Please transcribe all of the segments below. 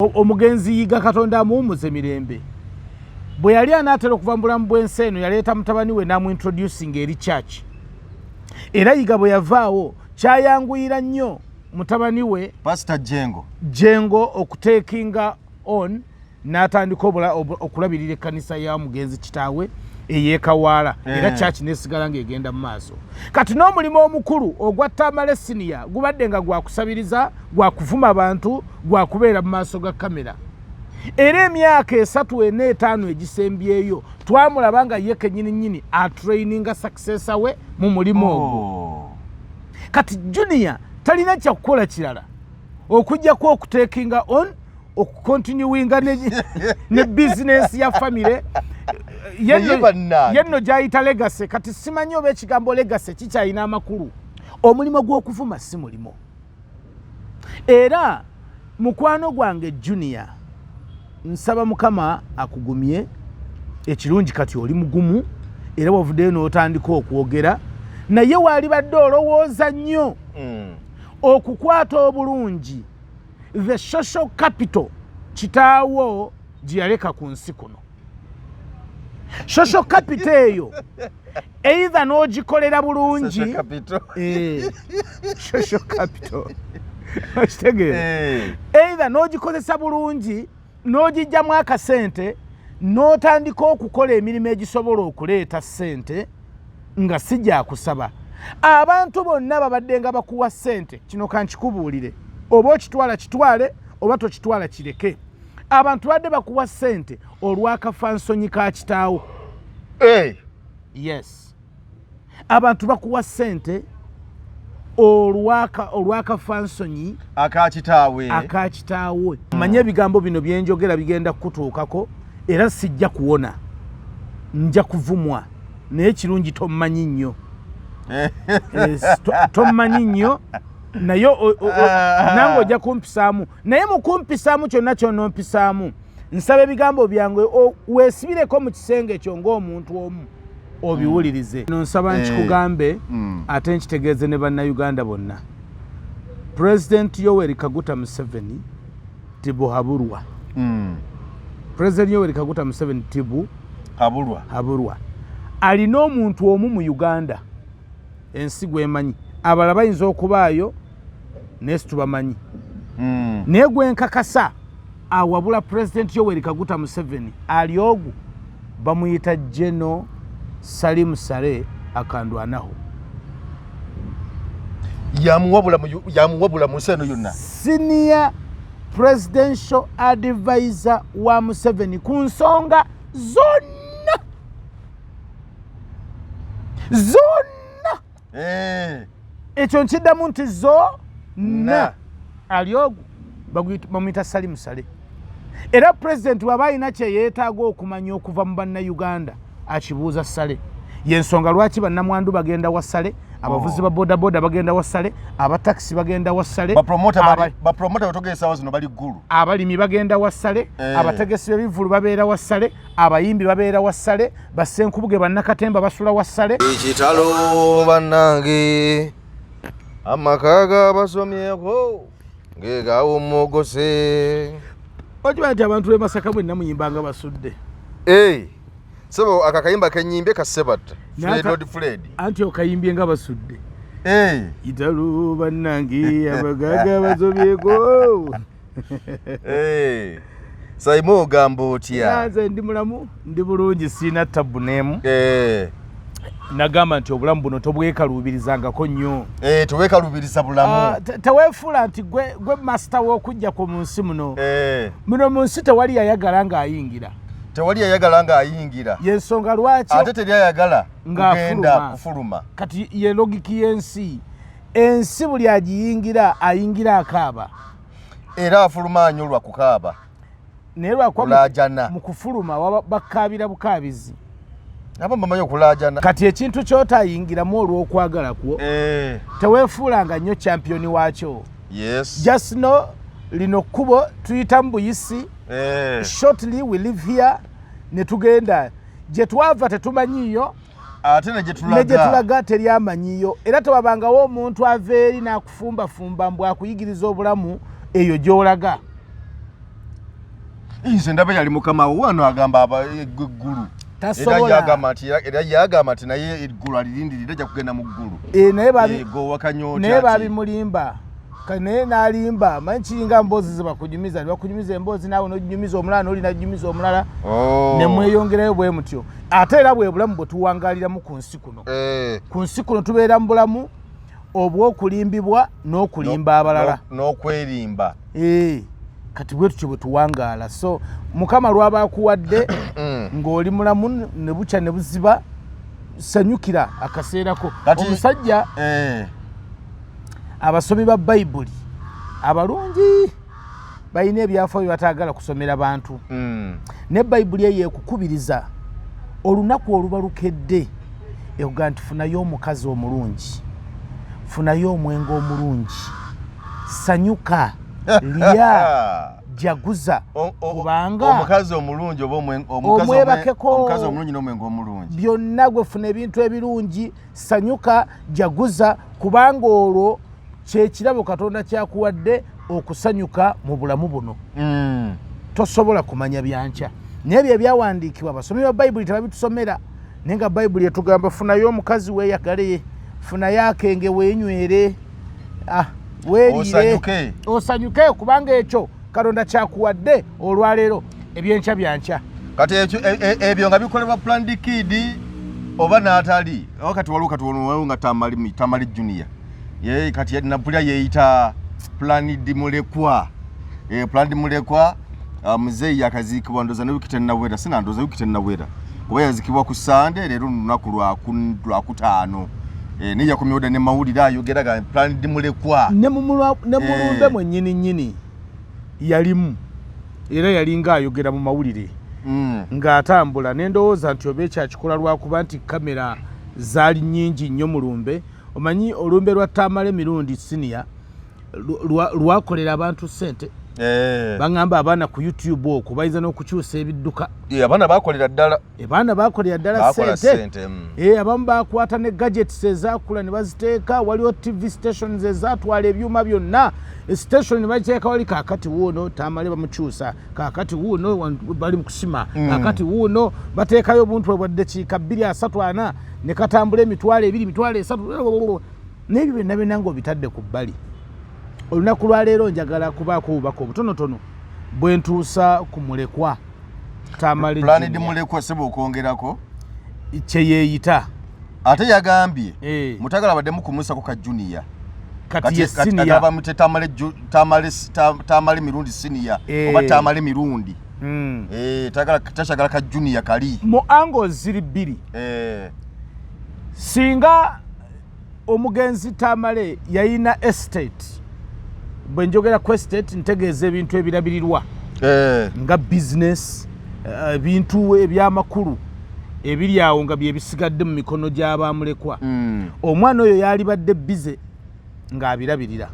omugenzi yiga Katonda amuwummuze mirembe bwe yali anaatera okuva mu bulamu bw'ensi eno yaleeta mutabani we n'amuintroducing eri church era yiga bwe yavaawo kyayanguyira nnyo mutabani we Pastor Jengo okutekinga on n'atandika okulabirira ekkanisa ya mugenzi kitaawe eyeekawaala era church nesigala ng'egenda mu maaso kati n'omulimu omukulu ogwa Tamale Senior gubadde nga gwakusabiriza gwakuvuma abantu gwakubeera mu maaso ga kamera era emyaka 3 4 5 egisembyeyo twamulaba nga ye kennyini atraininga successor we mu mulimu ogwo kati Junior talina kyakukola kirala okujjako okutekinga on okukontinuinga ne business ya family yenno gyayita legacy kati simanyi oba ekigambo legacy kikyalina amakulu omulimo gw'okuvuma si mulimo era mukwano gwange Junior nsaba Mukama akugumye ekirungi kati oli mugumu era wavuddeyo n'otandika okwogera naye waali badde olowooza nnyo okukwata obulungi the social capital kitaawo gye yaleka ku nsi kuno social capital eyo either n'ogikolera bulungi social capital okitegeera either n'ogikozesa bulungi n'ogijjamu akasente n'otandika okukola emirimu egisobola okuleeta ssente nga si gyakusaba abantu bonna babadde nga bakuwa ssente kino kankikubuulire oba okitwala kitwale oba tokitwala kireke abantu badde bakuwa ssente olw'akafansonyi ka kitaawo yes abantu bakuwa ssente olw'akafansonyi akakitaawe manye ebigambo bino byenjogera bigenda kukutuukako era sijja kuwona nja kuvumwa naye kirungi tomumanyi nnyo tomumanyi nnyo naye nange ojja kumpisaamu naye mu kumpisaamu kyonna ky'onompisaamu nsaba ebigambo byange weesibireko mu kisenge ekyo ng'omuntu omu obiwulirize nsaba nkikugambe ate nkitegeeze ne bannayuganda bonna President Yoweri Kaguta Museveni Tibu Haburwa President Yoweri Kaguta Museveni Tibu Haburwa alina omuntu omu mu Uganda ensi gwemanyi abalala bayinza okubaayo naye situbamanyi naye gwenkakasa awabula President Yoweri Kaguta Museveni ali ogu bamuyita General Salim Saleh akandwanaho yamuwabula mu nsi eno yonna senior presidential advisor wa Museveni ku nsonga zonna ekyo nkiddamu nti zonna ali ogu bamuyita Salim Saleh era president bw'aba alina kye yeetaaga okumanya okuva mu bannayuganda akibuuza Saleh yensonga lwaki bannamwandu bagenda wa Saleh abavuzi ba bodaboda bagenda wa Saleh abatakisi bagenda wa Saleh bapromota batogesa zino bali ggulu abalimi bagenda wa Saleh abategesi b'ebivulu babeera wa Saleh abayimbi babeera wa Saleh basenkubuge bannakatemba basula wa Saleh ekitalo bannange amakaga basomyeko ngegaawo omugose okimanyi nti abantu b'e Masaka mwenna muyimbanga basudde sebo akakayimba kenyimbe kasebata Fred anti okayimbye nga basudde italo bannange abagaga bazobyeko Saimo gambo otya nze ndi mulamu ndi bulungi sina tabu neemu nagamba nti obulamu buno tobwekaluubirizangako nnyo tobwekaluubiriza bulamu teweefuula nti gwe masita w'okujja ku mu nsi muno mu nsi tewali yayagala ng'ayingira yensonga lwaki ate teryayagala kugenda kufuluma kati ye logiki y'ensi ensi buli agiyingira ayingira akaaba era afuluma anyolwa kukaaba naye lwakuba mu kufuluma bakaabira bukaabizi abo bamanyi okulaajana kati ekintu ky'otayingiramu olw'okwagala kwo teweefuulanga nnyo champiyoni waakyo just no lino kkubo tuyitamu buyisi shortly we live here ne tugenda gye twava tetumanyiyo ate ne gyetulaga teryamanyiyo era tewabangawo omuntu ava eri n'akufumbafumba mbw akuyigiriza obulamu eyo gy'olaga Inze ndabe yali mukama wano agamba eggulu. Tasobola. Era yagamba ati naye eggulu alirindirira ajja kugenda mu ggulu. Naye babimulimba. Kane nalimba manyi kiringa mboozi ze bakujumiza bakujumiza emboozi naawe nojumiza omulala n'oli najumiza omulala ne mweyongerayo bwe mutyo ate era bwe bulamu bwe tuwangaliramu ku nsi kuno ku nsi kuno tubeera mu bulamu obw'okulimbibwa n'okulimba abalala n'okwerimba kati bwe tutyo bwe tuwangaala so mukama lwaba akuwadde ng'oli mulamu ne bukya ne buziba sanyukira akaseerako omusajja abasomi ba Bayibuli abalungi balina ebyafaayo batagala kusomera bantu ne Bayibuli eyo ekukubiriza olunaku oluba lukedde ekuga nti funayo omukazi omulungi funayo omwenge omulungi sanyuka lya jaguza kubanga omukazi omulungi oba omukazi omulungi n'omwenge omulungi byonna gwe funa ebintu ebirungi sanyuka jaguza kubanga olwo kyekirabo Katonda kyakuwadde okusanyuka mu bulamu buno tosobola kumanya byankya naye bye byawandiikibwa abasomi ba Bayibuli tebabitusomera naye nga Bayibuli etugamba funayo omukazi weeyagale funayo akenge weenywere weeriire osanyuke kubanga ekyo Katonda kyakuwadde olwaleero ebyenkya byankya kati ebyo nga bikolebwa Planned Kid oba n'atali kati waliwo kati waliwo nga Tamale Junior ye kati napulya yeeyita Planned mulekwa Planned mulekwa muzeeyi akaziikibwa ndoza ne wikiti ennawera sinandoza wikiti ennawera kuba yazikibwa ku Sande leero lunaku lwakutaano niya kumyoda ne mawulire ayogeraga Planned mulekwa ne mulumbe mwennyini yalimu era yalinga ayogera mu mawulire ng'atambula nendowooza nti oba ekyakikola lwakuba nti kamera zaali nnyingi nnyo mulumbe omanyi olumbe lwa Tamale mirundi senior lwakolera abantu ssente bangamba abaana ku YouTube okwo bayinza n'okukyusa ebidduka abaana bakolera ddala ssente abamu bakwata ne gadgets ezaakula ne baziteeka waliwo TV stations ezaatwala ebyuma byonna station ne bagiteeka wali kaakati wuuno Tamale bamukyusa kaakati wuuno bali mu kusima kaakati wuuno bateekayo obuntu bwa ddakiika 2-3-4 ne katambula emitwalo 2 mitwalo 3 n'ebyo byonna byonna ng'obitadde ku bbali olunaku lwaleero njagala kubaako obubaka obutonotono bwe ntuusa ku mulekwa Tamale Planned mulekwa sebo okwongerako kye yeeyita ate yagambye mutagala baddemu kumusako ka Junior kati ye senior bamute Tamale mirundi senior oba Tamale mirundi tashagala ka Junior kali mu angles ziri bbiri singa omugenzi Tamale yayina estate bwe njogera ku estate ntegeeza ebintu ebirabirirwa nga business ebintu ebyamakulu ebiri awo nga bye bisigadde mu mikono gy'abamulekwa omwana oyo yalibadde bize ng'abirabirira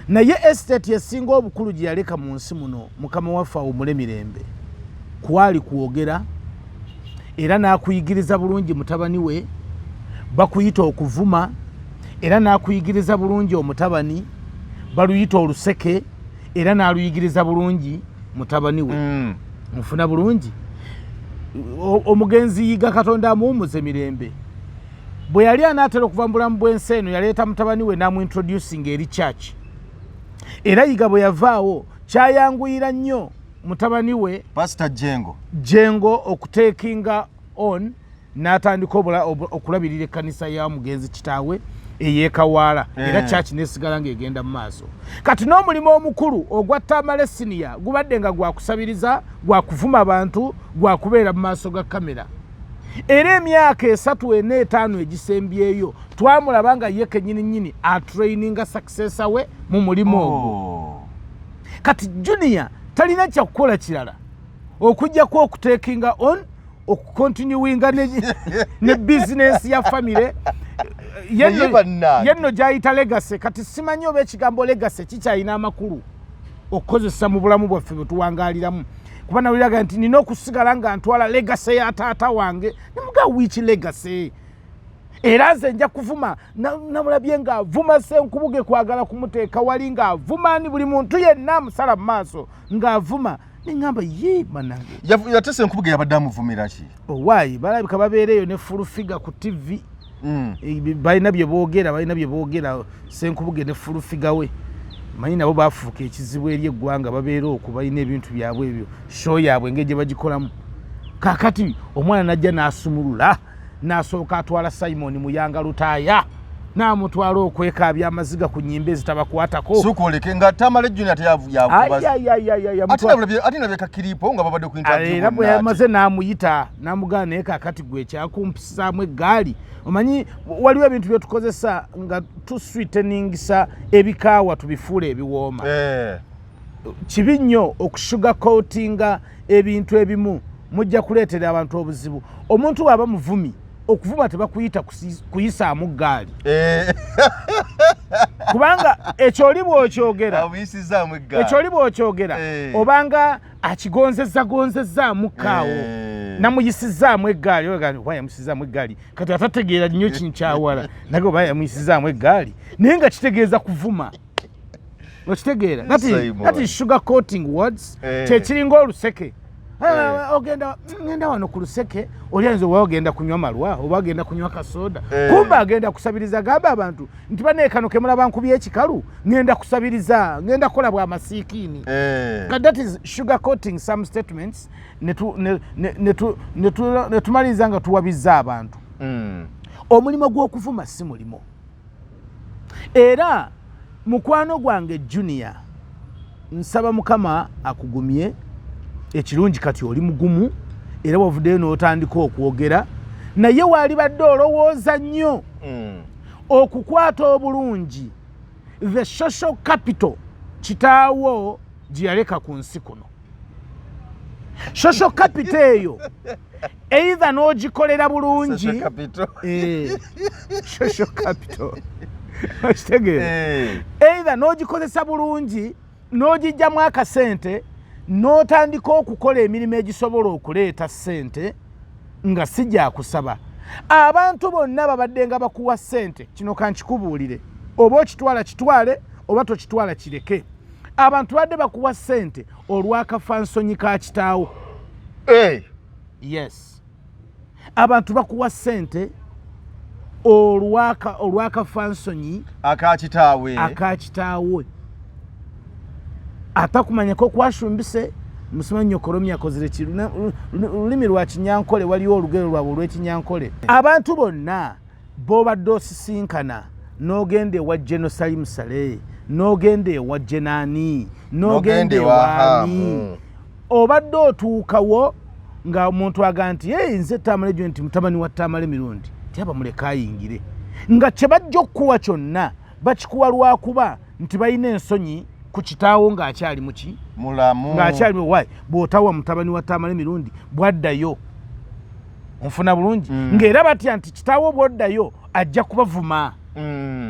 naye estate yesinga obukulu gye yaleka mu nsi muno mukama waffe awumule mirembe kwali kwogera era n'akuyigiriza bulungi mutabani we bakuyita okuvuma era n'akuyigiriza bulungi omutabani baluyita oluseke era n'aluyigiriza bulungi mutabani we mufuna bulungi omugenzi yiga Katonda amuwumuze mirembe bwe yali anaatera okuva mu bulamu bw'ensi eno yaleeta mutabani we n'amuintroducing eri church era yiga bwe yavaawo kyayanguyira nnyo mutabani we Pastor Jengo okuteekinga on n'atandika okulabirira ekkanisa ya mugenzi kitaawe eyeekawaala era church nesigala ng'egenda mu maaso kati n'omulimu omukulu ogwa Tamale senior gubadde nga gwakusabiriza gwakuvuma abantu gwakubeera mu maaso ga kamera era emyaka 3-4-5 egisembyeyo twamulaba nga ye kennyini atraininga successor we mu mulimu ogwo kati Junior talina kyakukola kirala okujjako okuteekinga on okukontinuinga ne business ya family yenno gyayita legacy kati simanyi oba ekigambo legacy kikyalina amakulu okukozesa mu bulamu bwaffe bwe tuwangaaliramu kuba nawuliraga nti nina okusigala nga ntwala legacy ya taata wange nemuga wiiki legacy era nze nja kuvuma namulabye ng'avuma Senkubuge kwagala kumuteeka wali ng'avuma ni buli muntu yenna amusala mu maaso ng'avuma ningamba ye banange yatese enkubuge yabadde amuvumira ki owaayi balabika babeereyo ne full figure ku TV balina bye boogera Senkubuge ne full figure we manyi nabo bafuuka ekizibu eri eggwanga babeera okwo balina ebintu byabwe ebyo show yaabwe engeri gye bagikolamu kakati omwana najja n'asumulula n'asooka atwala Simon Muyanga Lutaaya n'amutwala okwekaabya amaziga ku nnyimba ezitabakwatako sukoleke nga Tamale Junior yakubaza ate nabeka kiripo nga babadde ku interview era bwe yamaze n'amuyita n'amugana naye kakati gwe kyakumpisaamu eggaali omanyi waliwo ebintu bye tukozesa nga tusweeteningisa ebikaawa tubifuule ebiwooma kibi nnyo okushugacoatinga ebintu ebimu mujja kuleetera abantu obuzibu omuntu bw'aba muvumi okuvuma tebakuyita kuyisaamu ggaali kubanga ekyo oli bw'okyogera obanga akigonzezzaamu kaawo namuyisizaamu eggaali oba yamusizaamu eggaali kati atategeera nnyo kinkyawala nage oba yamuyisizaamu eggaali naye nga kitegeeza kuvuma okitegeera that is sugar coating words kyekiringa oluseke ngenda wano ku luseke oli ayinza oba ogenda kunywa malwa oba agenda kunywa kasoda kumba agenda kusabiriza gamba abantu nti baneekano kemulaba nkubya ekikalu ngenda kusabiriza ngenda kukola bwa masiikiini that is sugar coating some statements ne tumaliriza nga tuwabizza abantu omulimo gw'okuvuma si mulimo era mukwano gwange Junior nsaba Mukama akugumye ekirungi kati oli mugumu era wavuddeyo n'otandika okwogera naye waali badde olowooza nnyo okukwata obulungi the social capital kitaawo gye yaleka ku nsi kuno social capital eyo either n'ogikolera bulungi social capital okitegeera either n'ogikozesa bulungi n'ogijjamu akasente n'otandika okukola emirimu egisobola okuleeta ssente nga si gyakusaba abantu bonna babadde nga bakuwa ssente kino kankikubuulire oba okitwala kitwale oba tokitwala kireke abantu badde bakuwa ssente olw'akafansonyi ka kitaawo yes abantu bakuwa ssente olw'akafansonyi akakitaawe atakumanyako kwashumbise musoma nyokoromya kozire lulimi lwa Kinyankole waliwo olugero lwabwe olw'Ekinyankole abantu bonna bobadde osisinkana n'ogenda ewa General Salim Saleh n'ogenda ewa Jenani n'ogenda ewaani obadde otuukawo nga omuntu aga nti nze Tamale Junior nti mutabani wa Tamale mirundi tyaba muleka ayingire nga kye bajja okukuwa kyonna bakikuwa lwakuba nti balina ensonyi ku kitaawo ng'akyali muki mulamu ng'akyali muwayi bw'otawa mutabani wa Tamale mirundi bwaddayo onfuna bulungi ng'era batya nti kitaawo bw'oddayo ajja kubavuma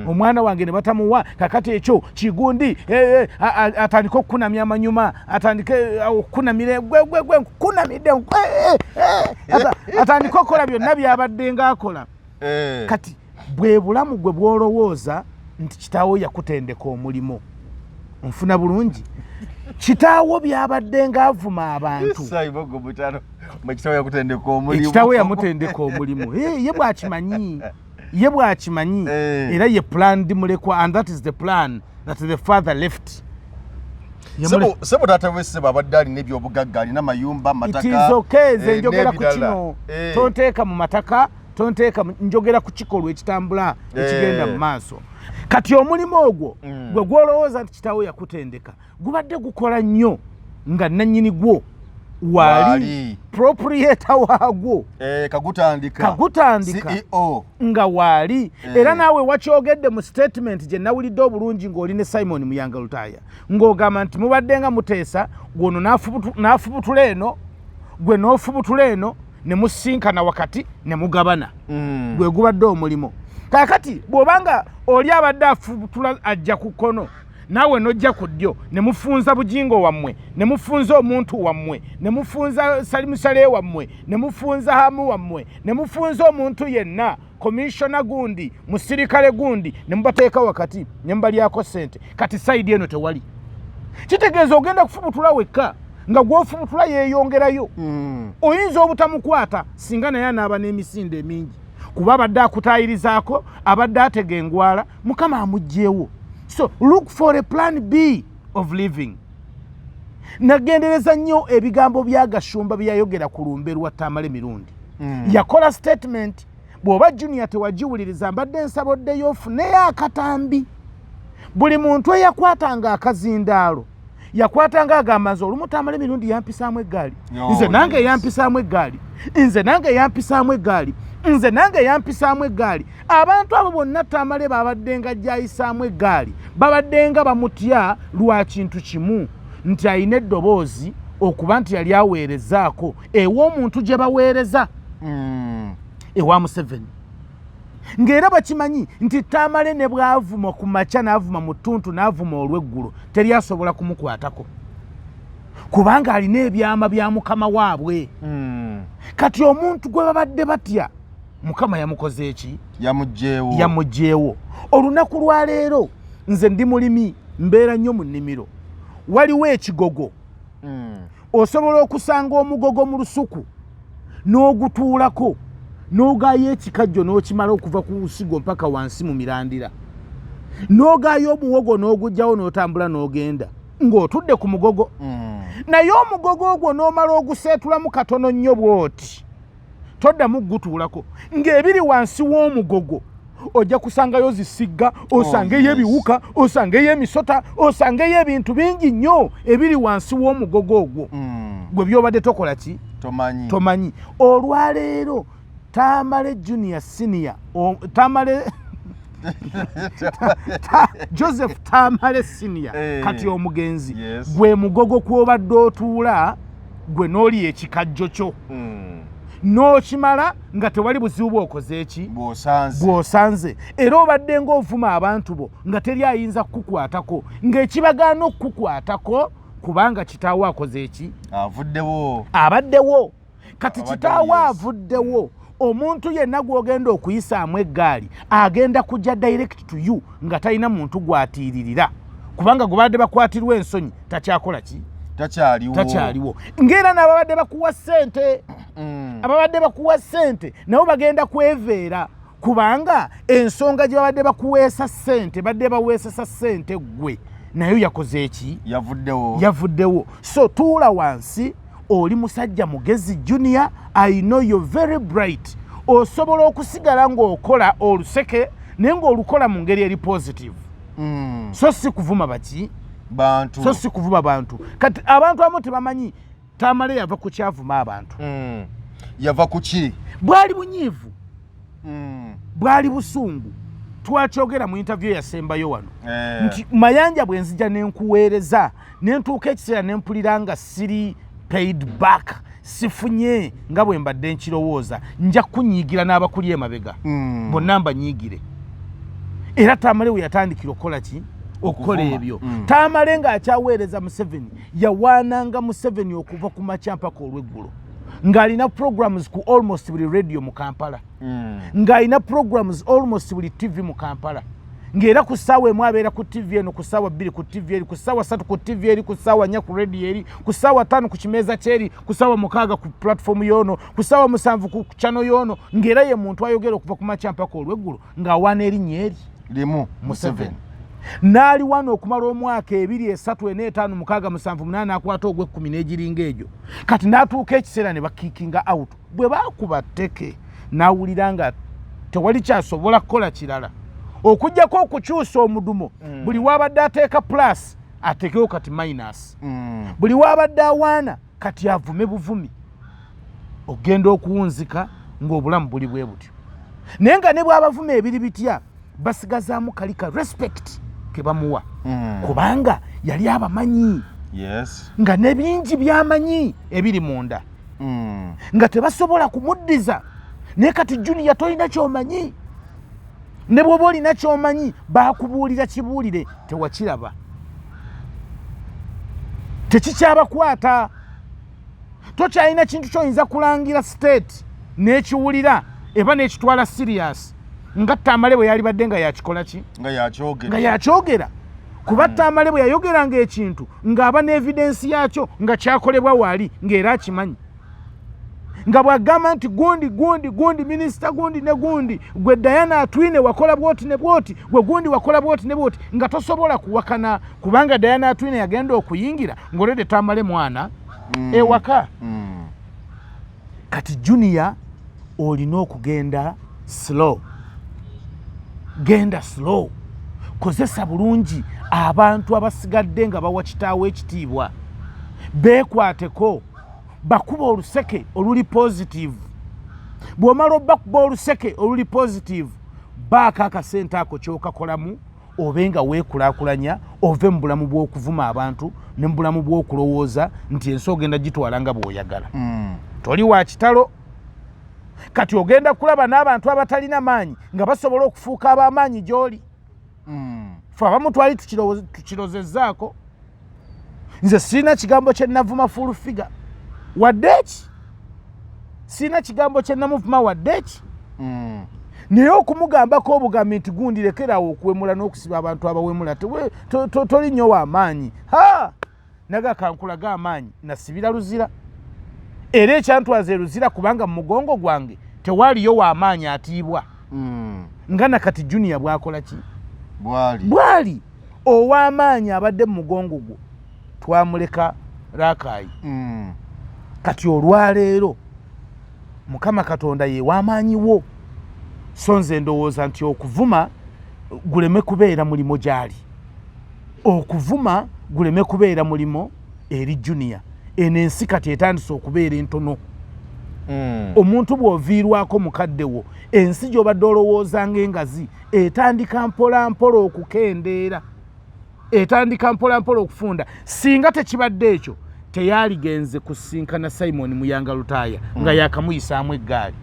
omwana wange ne batamuwa kakati ekyo kigundi atandika okukunamya amanyuma atandike okukunamira gwe nkukunamidde atandika okukola byonna byabadde ng'akola kati bwe bulamu gwe bw'olowooza nti kitaawo yakutendeka omulimo onfuna bulungi kitaawo byabadde ng'avuma abantu ekitaawo yamutendeka omulimu ye bw'akimanyi era ye planned mulekwa and that is the plan that the father left sebo taata wese babadde alina ebyobugagga alina mayumba mataka it is okay nze njogera ku kino tonteeka mu mataka tonteeka njogera ku kikolwa ekitambula ekigenda mu maaso kati omulimu ogwo gwe gwolowooza nti kitaawo yakutendeka gubadde gukola nnyo nga nannyini gwo waali proprietor waagwo kagutandika CEO nga waali era naawe wakyogedde mu statement gye nawulidde obulungi ng'oli ne Simon Muyanga Lutaaya ng'ogamba nti mubadde nga muteesa gwono n'afubutula eno gwe n'ofubutula eno ne musinkana wakati ne mugabana gwe gubadde omulimo kakati bw'obanga oli abadde afubutula ajja ku kkono naawe nojja ku ddyo ne mufunza bujingo wammwe ne mufunza omuntu wammwe ne mufunza salimusale wammwe ne mufunza hamu wammwe ne mufunza omuntu yenna komishona gundi musirikale gundi ne mubateeka wakati ne mubalyako ssente kati sayidi eno tewali kitegeeza ogenda kufubutula wekka nga gw'ofumutula yeeyongerayo. Oyinza obutamukwata singa naye anaaba n'emisinde emingi kuba abadde akutaayirizaako abadde atega engwala Mukama amuggyeewo. So look for a plan B of living. Nagendereza nnyo ebigambo bya Gashumba bye yayogera ku lumbe lwa Tamale Mirundi. Yakola statement bw'oba Junior tewagiwuliriza mbadde nsaboddeyo ofuneyo akatambi. Buli muntu eyakwatanga akazindaalo yakwatanga agamba nze olumu Tamale Mirundi yampisaamu eggaali, nze nange yampisaamu eggaali, nze nange yampisaamu eggaali, nze nange yampisaamu eggaali. Abantu abo bonna Tamale babadde nga gyayisaamu eggaali babadde nga bamutya lwa kintu kimu nti ayina eddoboozi okuba nti yali aweerezaako ew'omuntu gye baweereza ewa Museveni. Ng'era bakimanyi nti Tamale ne bw'avuma ku makya n'avuma mu ttuntu n'avuma olw'eggulo teri asobola kumukwatako kubanga alina ebyama bya mukama waabwe. Kati omuntu gwe babadde batya Mukama yamukoze eki? Yamuggyeewo. Olunaku lwa leero nze ndi mulimi mbeera nnyo mu nnimiro. Waliwo ekigogo. Osobola okusanga omugogo mu lusuku n'ogutuulako n'ogaayo ekikajjo n'okimala okuva ku nsigo mpaka wansi mu mirandira. N'ogaayo omuwogo n'ogugjawo n'otambula n'ogenda ng'otudde ku mugogo. Naye omugogo ogwo n'omala oguseetulamu katono nnyo bw'oti toddamu gutuulako. Ng'ebiri wansi w'omugogo ojja kusangayo zisigga, osangeyo ebiwuka, osangeyo emisota, osangeyo ebintu bingi nnyo ebiri wansi w'omugogo ogwo. Gwe byobadde tokola ki? Tomanyi. Olwaleero Tamale Junior Senior Tamale Joseph Tamale Senior kati omugenzi gwe mugogo kw'obadde otuula gwe n'oli ekikajjo kyo n'okimala nga tewali buzibu bw'okoze eki? Bw'osanze. Era obadde ng'ovuma abantu bo nga teri ayinza kukukwatako ng'ekibagaana okukukwatako kubanga kitaawo akoze eki? Abaddewo. Kati kitaawo avuddewo. Omuntu yenna gw'ogenda okuyisaamu eggaali agenda kujja direct to you nga talina muntu gw'atiiririra kubanga gwe badde bakwatirwa ensonyi takyakola ki? Takyaliwo. Ng'era n'ababadde bakuwa ssente ababadde bakuwa ssente nabo bagenda kweveera kubanga ensonga gye babadde bakuweesa ssente badde baweesesa ssente gwe nayo yakoze eki? Yavuddewo. So tuula wansi. Oli musajja mugezi Junior, I know you're very bright. Osobola okusigala ng'okola oluseke naye ng'olukola mu ngeri eri positive. So si kuvuma baki? Bantu. So si kuvuma bantu. Kati abantu abamu tebamanyi Tamale yava ku kyavuma abantu. Yava ku ki? Bwali bunyiivu. Bwali busungu. Twakyogera mu interview yasembayo wano. Nti mayanja bwe nzija n'enkuweereza n'entuuka ekiseera n'empulira nga siri paid back sifunye nga bwe mbadde nkirowooza nja kunyiigira n'abakuli emabega bonna mbanyiigire. Era Tamale we yatandikira okukola ki? Okukola ebyo. Tamale ng'akyaweereza Museveni yawaananga Museveni okuva ku makya mpaka olw'eggulo ng'alina programs ku almost buli radio mu Kampala ng'alina programs almost buli TV mu Kampala. Ng'era ku ssaawa emu abeera ku TV eno, ku ssaawa 2 ku TV eri, ku ssaawa 3 ku TV eri, ku ssaawa 4 ku radio eri, ku ssaawa 5 ku kimeeza kyeri, ku ssaawa 6 ku platform y'ono, ku ssaawa 7 ku channel y'ono. Ng'era ye muntu ayogera okuva ku makya mpaka olw'eggulo ng'awaana erinnya eri limu Museveni. N'ali wano okumala omwaka 2, 3, 4, 5, 6, 7, 8 akwata ogw'ekkumi n'egiringa egyo. Kati n'atuuka ekiseera ne bakiikinga out. Bwe baakuba tteke n'awulira nga tewali kyasobola kukola kirala okujjako okukyusa omudumo. Buli wabadde ateeka plus ateekeo kati minus. Buli wabadde awaana kati avume buvumi. Ogenda okuwunzika ng'obulamu buli bwe butyo. Naye nga ne bw'abavuma ebiri bitya basigazaamu kalika respect ke bamuwa kubanga yali abamanyi nga ne bingi by'amanyi ebiri munda nga tebasobola kumuddiza. Naye kati Junior tolina ky'omanyi. Ne bw'oba olina ky'omanyi baakubuulira kibuulire tewakiraba. Tekikyabakwata. Tokyalina kintu ky'oyinza kulangira state n'ekiwulira eba n'ekitwala serious nga Tamale bwe yali badde nga yakikola ki? Nga yakyogera. kuba Tamale bwe yayogeranga ekintu ng'aba ne evidence yakyo nga kyakolebwa wali ng'era akimanyi nga bw'agamba nti gundi minisita gundi ne gundi gwe Diana Atwine wakola bwoti ne bwoti gwe gundi wakola bwoti ne bwoti nga tosobola kuwakana kubanga Diana Atwine yagenda okuyingira ng'olede Tamale mwana ewaka kati Junior olina okugenda slow genda slow kozesa bulungi abantu abasigadde nga bawa kitaawo ekitiibwa beekwateko bakuba oluseke oluli positive bw'omala obbakuba oluseke oluli positive baako akasente ako kyokakolamu obe nga weekulaakulanya ove mu bulamu bw'okuvuma abantu ne mu bulamu bw'okulowooza nti ensi ogenda gitwala nga bw'oyagala toli wa kitalo kati ogenda kulaba n'abantu abatalina maanyi nga basobola okufuuka ab'amaanyi gy'oli fe abamu twali tukirozezzaako nze sirina kigambo kye navuma full figure wadde eki sirina kigambo kye namuvuma wadde eki naye okumugambako obugambi nti gundi lekerawo okuwemula n'okusiba abantu abawemula toli nnyo w'amaanyi naga kankulaga amaanyi nasibira luzira era ekyantwaza eruzira kubanga mu mugongo gwange tewaaliyo w'amaanyi atiibwa nga nakati Junior bw'akola ki bwali ow'amaanyi abadde mu mugongo gwo twamuleka Rakai kati olwaleero Mukama Katonda ye w'amaanyi wo so nze ndowooza nti okuvuma guleme kubeera mulimo gyali okuvuma guleme kubeera mulimo eri Junior eno ensi kati etandise okubeera entono omuntu bw'oviirwako mukadde wo ensi gy'obadde olowooza ng'engazi etandika mpola mpola okukendeera etandika mpola mpola okufunda singa tekibadde ekyo teyaligenze kusinkana Simon Muyanga Lutaaya nga yakamuyisaamu eggaali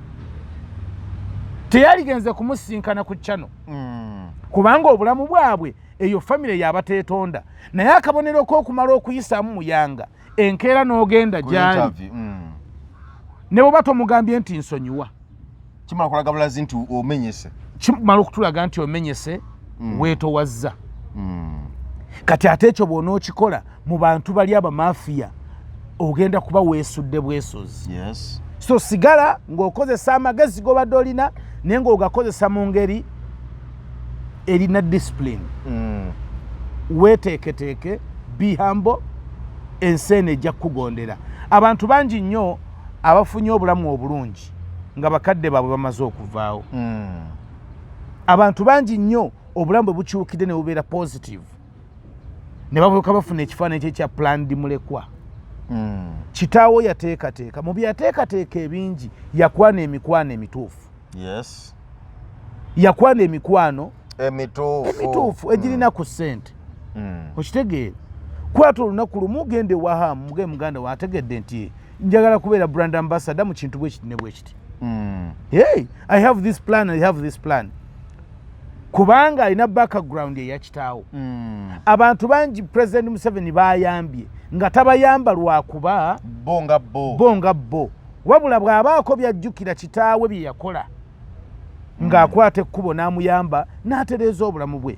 teyaligenze kumusinkana ku channel kubanga obulamu bwabwe eyo famire yabateetonda naye akabonero k'okumala okuyisaamu Muyanga enkeera n'ogenda gyali ne bwe batomugambye nti nsonyiwa kimala kulaga bulazi nti omenyese kimala okutulaga nti omenyese weetowazza kati ate ekyo bw'onookikola mu bantu bali abamafiya ogenda kuba weesudde bwesozi so sigala ng'okozesa amagezi g'obadde olina naye ng'ogakozesa mu ngeri erina discipline weeteeketeeke be humble ensi eno ejja kukugondera abantu bangi nnyo abafunye obulamu obulungi nga bakadde baabwe bamaze okuvaawo abantu bangi nnyo obulamu bwe bukyukidde ne bubeera positive ne babuuka bafuna ekifaananyi kye kya planned mulekwa kitaawo yateekateeka mu byateekateeka ebingi yakwana emikwano emituufu yakwana emikwano emituufu egirina ku ssente okitegeera kwata olunaku lumu gende wahamu muge muganda wategedde nti njagala kubeera brand ambassador mu kintu bwe kiti ne bwe kiti hey I have this plan kubanga alina background eya kitaawo abantu bangi President Museveni bayambye nga tabayamba lwakuba bonga bo wabula bw'abaako byajjukira kitaawe bye yakola ng'akwata ekkubo n'amuyamba n'atereeza obulamu bwe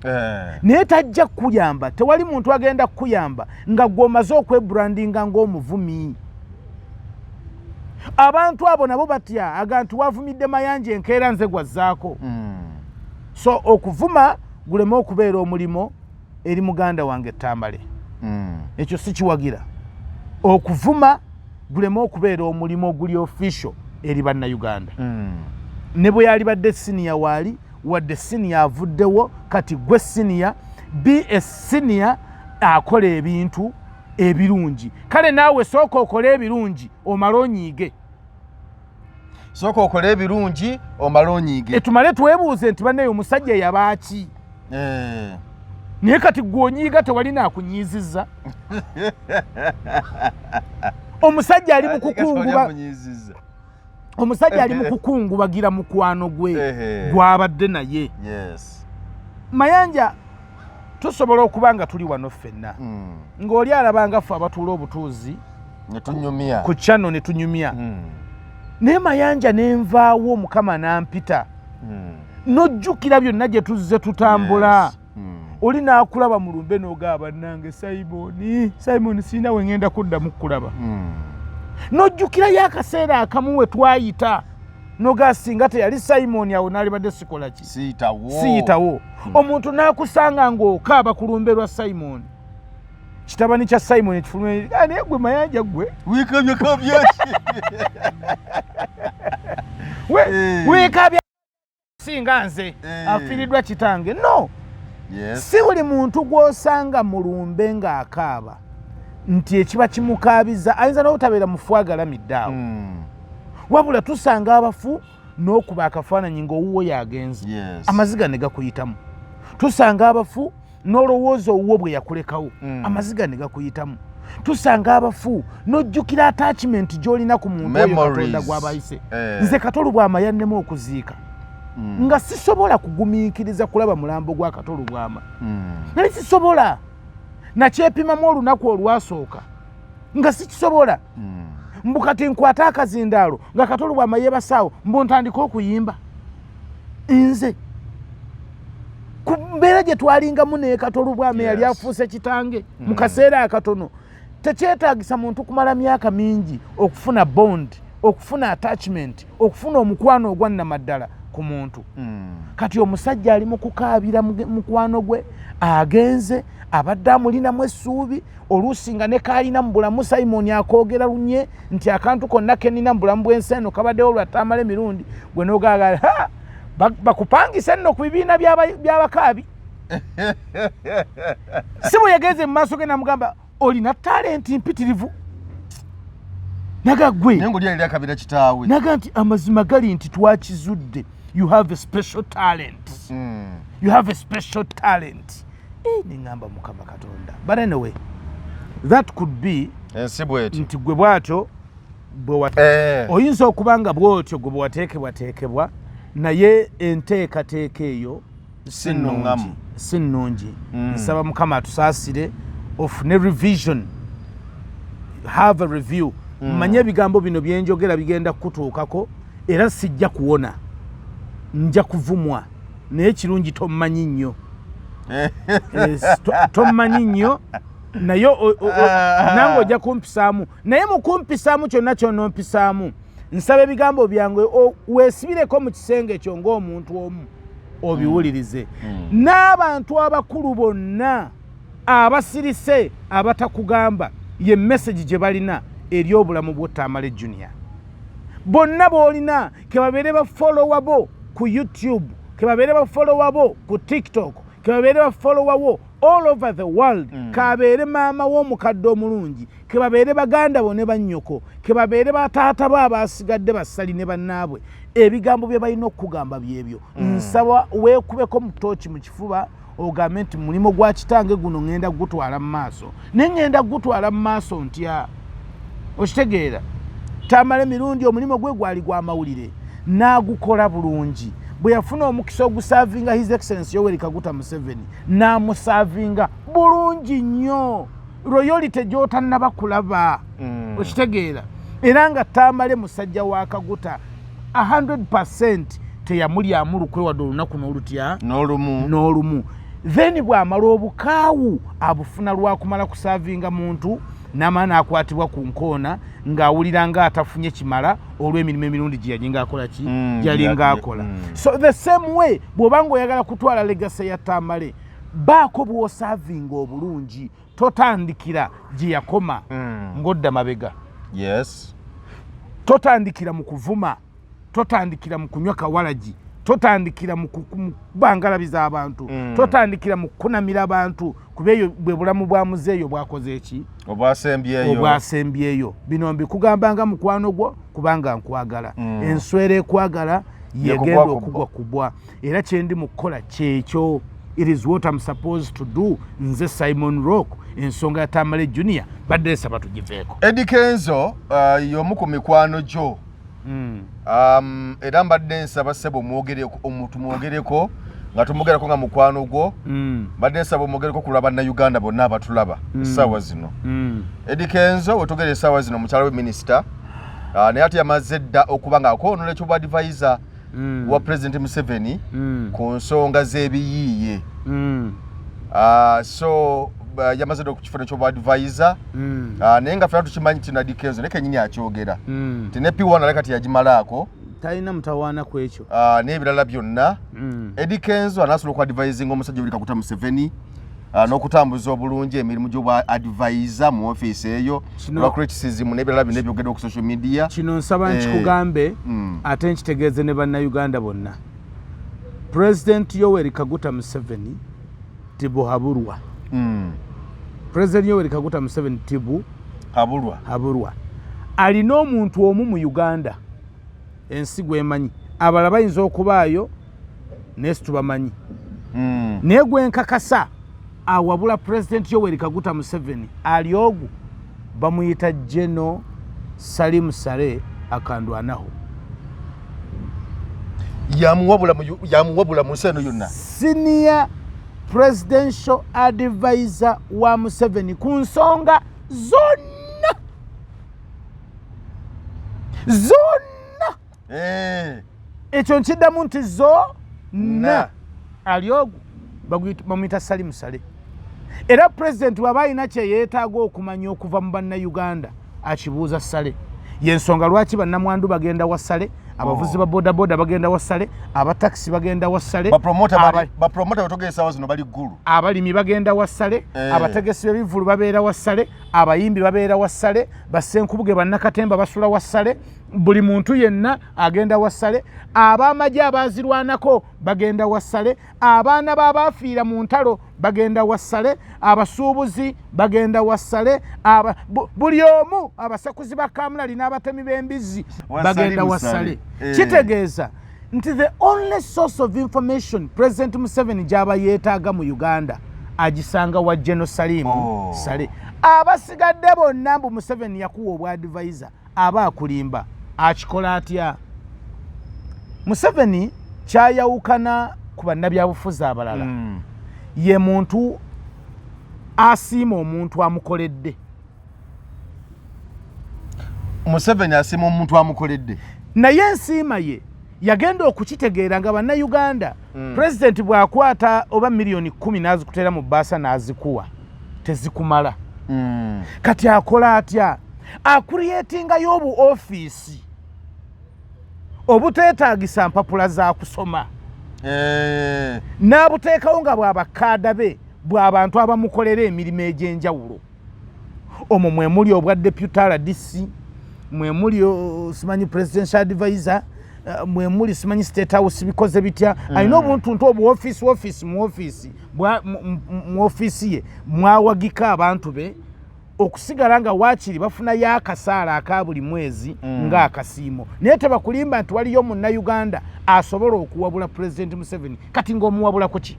naye tajja kukuyamba tewali muntu agenda kukuyamba nga gw'omaze okwebrandinga ng'omuvumi abantu abo nabo batya agantu wavumidde mayanja enkeera nze gwazzaako so okuvuma guleme okubeera omulimo eri muganda wange Tambale ekyo si kiwagira okuvuma guleme okubeera omulimo oguli official eri bannayuganda ne bwe yali badde senior waali wadde senior avuddewo kati gwe senior be a senior akola ebintu ebirungi kale naawe sooka okole ebirungi omale onyiige sooka okole ebirungi omale onyiige etumale twebuuze nti bannaye omusajja yabaaki naye kati gw'onyiiga tewali naakunyiizizza omusajja ali mu kukunguba omusajja ali mu kukungubagira mukwano gwe gw'abadde naye Mayanja tusobola okuba nga tuli wano ffenna ng'oli alabanga ffe abatuula obutuuzi ku channel ne tunyumya naye Mayanja nenvaawo Mukama n'ampita n'ojjukira byonna gye tuzze tutambula oli naakulaba mu lumbe n'ogaba nange Simon sina we ngenda kuddamu kulaba n'ojjukirayo akaseera akamu we twayita noga singa teyali Simon awo naalibadde sikola ki siyitawo omuntu n'akusanga ng'okaaba ku lumbe lwa Simon kitabani kya Simon ekifulumye naye gwe mayanja gwe wikabya wekabya singa nze afiiriddwa kitange no si buli muntu gw'osanga mu lumbe ng'akaaba nti ekiba kimukaabiza ayinza n'obutabeera mufu agalamidde awo wabula tusanga abafu n'okuba akafaananyi ng'owuwo yagenze amaziga ne gakuyitamu tusanga abafu n'olowooza owuwo bwe yakulekawo amaziga ne gakuyitamu tusanga abafu n'ojjukira attachment gy'olina ku muntu oyo Katonda gw'abayise nze Katolu Bwama yannemu okuziika nga sisobola kugumiikiriza kulaba mulambo gwa Katolu Bwama nali sisobola nakyepimamu olunaku olwasooka nga sikisobola mbu kati nkwata akazindaalo nga Katolu Bwama yeebasaawo mbu ntandika okuyimba nze ku mbeera gye twalingamu naye Katolu Bwama yali afuuse kitange mu kaseera akatono tekyetaagisa muntu kumala myaka mingi okufuna bond okufuna attachment okufuna omukwano ogwannamaddala ku muntu kati omusajja ali mu kukaabira mukwano gwe agenze abadde amulinamu essuubi oluusi nga ne kaalina mu bulamu Simon akoogera lunye nti akantu konna kenina mu bulamu bw'ensi eno kabaddewo lwatamala emirundi gwe n'ogaagala bakupangisa nno ku bibiina by'abakaabi si bwe yageze mu maaso ge namugamba olina talenti mpitirivu naga gwe naga nti amazima gali nti twakizudde you have a special talent you have a special talent ningamba Mukama Katonda but anyway that could be nti gwe bwatyo oyinza okubanga bwotyo gwe bwateekebwateekebwa naye enteekateeka eyo si nnungi nsaba Mukama atusaasire ofune revision have a review mmanye ebigambo bino byenjogera bigenda kutuukako era sijja kuwona nja kuvumwa naye kirungi tommanyi nnyo tommanyi nnyo naye nange ojja kumpisaamu naye mu kumpisaamu kyonna ky'onompisaamu nsaba ebigambo byange weesibireko mu kisenge ekyo ng'omuntu omu obiwulirize n'abantu abakulu bonna abasirise abatakugamba ye message gye balina eri obulamu bw'Otamale Junior bonna boolina kebabeere bafollowa bo ku YouTube kebabeere bafollowa bo ku TikTok kebabeere bafollowa bo all over the world kabeere maama w'omukadde omulungi kebabeere baganda bo ne bannyoko kebabeere bataata bo abasigadde basali ne bannaabwe ebigambo bye balina okukugamba byebyo nsaba weekubeko mu tooki mu kifuba ogambe nti mulimo gwa kitange guno ngenda gutwala mu maaso ne ngenda gutwala mu maaso ntya okitegeera Tamale mirundi omulimu gwe gwali gwa mawulire n'agukola bulungi bwe yafuna omukisa ogusavinga His Excellency Yoweri Kaguta Museveni n'amusavinga bulungi nnyo royalty gy'otannaba kulaba okitegeera era nga Tamale musajja wa Kaguta 100% teyamulyamu lukwe wadde olunaku n'olutya n'olumu then bw'amala obukaawu abufuna lwakumala kusavinga muntu n'amaana akwatibwa ku nkoona ng'awulira nga atafunye kimala olw'emirimu emirundi gye yalinga akola ki yalinga akola so the same way bw'oba ng'oyagala kutwala legase ya Tamale baako bw'osavinga obulungi totandikira gye yakoma ng'odda mabega totandikira mu kuvuma totandikira mu kunywa kawalagi totandikira mu kubangalabiza abantu totandikira mu kunamira abantu kuba eyo bwe bulamu bwa muzeeyo bwakoze eki obwasembyeyo bino mbikugambanga mukwano gwo kubanga nkwagala enswera ekwagala yegenda okugwa kubwa era kyendi mu kukola kyekyo it is what I'm supposed to do nze Simon Rock ensonga ya Tamale Junior badde nsaba tugiveeko Eddie Kenzo y'omu ku mikwano gyo era mbadde nsaba ssebo tumwogereko nga tumwogerako nga mukwano gwo mbadde nsaba omwogereko ku bannayuganda bonna abatulaba essaawa zino Eddie Kenzo wetugere essaawa zino mukyala we minisita naye ate yamaze dda okuba ng'akoonola ekyobu advisor wa President Museveni ku nsonga z'ebiyiiye So yamaze okukifuna ky'obwadvisor naye nga fena tukimanyi tina Dikenzo ne kenyini akyogera tine P1 aleka tiyagimalaako talina mutawaana ku ekyo n'ebirala byonna Dikenzo anasobola okwadvising omusajja Yoweri Kaguta Museveni n'okutambuza obulungi emirimu gy'obwa advisor mu ofiisi eyo olwa criticism n'ebirala byonna ebyogedde ku social media. Kino nsaba nkikugambe ate nkitegeeze ne bannayuganda bonna. President Yoweri Kaguta Museveni Tibu Haburwa. President Yoweri Kaguta Museveni Tibu Haburwa. Alina omuntu omu mu Uganda ensi gwemanyi abalala bayinza okubaayo nesi tubamanyi naye gwenkakasa awabula President Yoweri Kaguta Museveni ali ogu bamuyita General Salim Saleh Akandwanaho. Yamuwabula mu nseno yonna senior presidential advisor wa Museveni ku nsonga zonna ekyo nkiddamu nti zonna ali ogu bamuyita Salim Saleh. Era president waba alina kye yeetaaga okumanya okuva mu bannayuganda akibuuza Saleh. Yensonga lwaki bannamwandu bagenda wa Saleh, abavuzi ba boda boda bagenda wa Saleh, abataxi bagenda wa Saleh, bapromota batogeesawo zino bali ggulu, abalimi bagenda wa Saleh, abategesi b'ebivulu babeera wa Saleh, abayimbi babeera wa Saleh, bassenkubuge bannakatemba basula wa Saleh, buli muntu yenna agenda wa Saleh, ab'amagye abaazirwanako bagenda wa Saleh, abaana b'abaafiira mu ntalo bagenda wa Saleh, abasuubuzi bagenda wa Saleh, buli omu abasakuzi ba kamulali n'abatemi b'embizzi bagenda wa Saleh. Kitegeeza nti the only source of information President Museveni gy'aba yeetaaga mu Uganda agisanga wa General Salim Saleh. Abasigadde bonna mbu Museveni yakuwa obwadvisor aba akulimba akikola atya? Museveni kyayawukana ku bannabyabufuzi abalala ye muntu asiima omuntu amukoledde. Museveni asiima omuntu amukoledde naye ensiima ye yagenda okukitegeera nga bannayuganda president bw'akwata oba miliyoni 10 n'azikuteera mu bbaasa n'azikuwa tezikumala. Kati akola atya? Akurietingayo obu ofiisi obuteetaagisa mpapula za kusoma n'abuteekawo nga bw'abakaada be bw'abantu abamukolera emirimu egy'enjawulo. Omwo mwe muli obwa deputy RDC, mwe muli simanyi presidential advisor, mwe muli simanyi state house bikoze bitya. Alina obuntu nto obu mu ofiisi ye mwawagika abantu be okusigala nga waakiri bafunayo akasaala aka buli mwezi ng'akasiimo. Naye tebakulimba nti waliyo munnayuganda asobola okuwabula President Museveni. Kati ng'omuwabula kuki?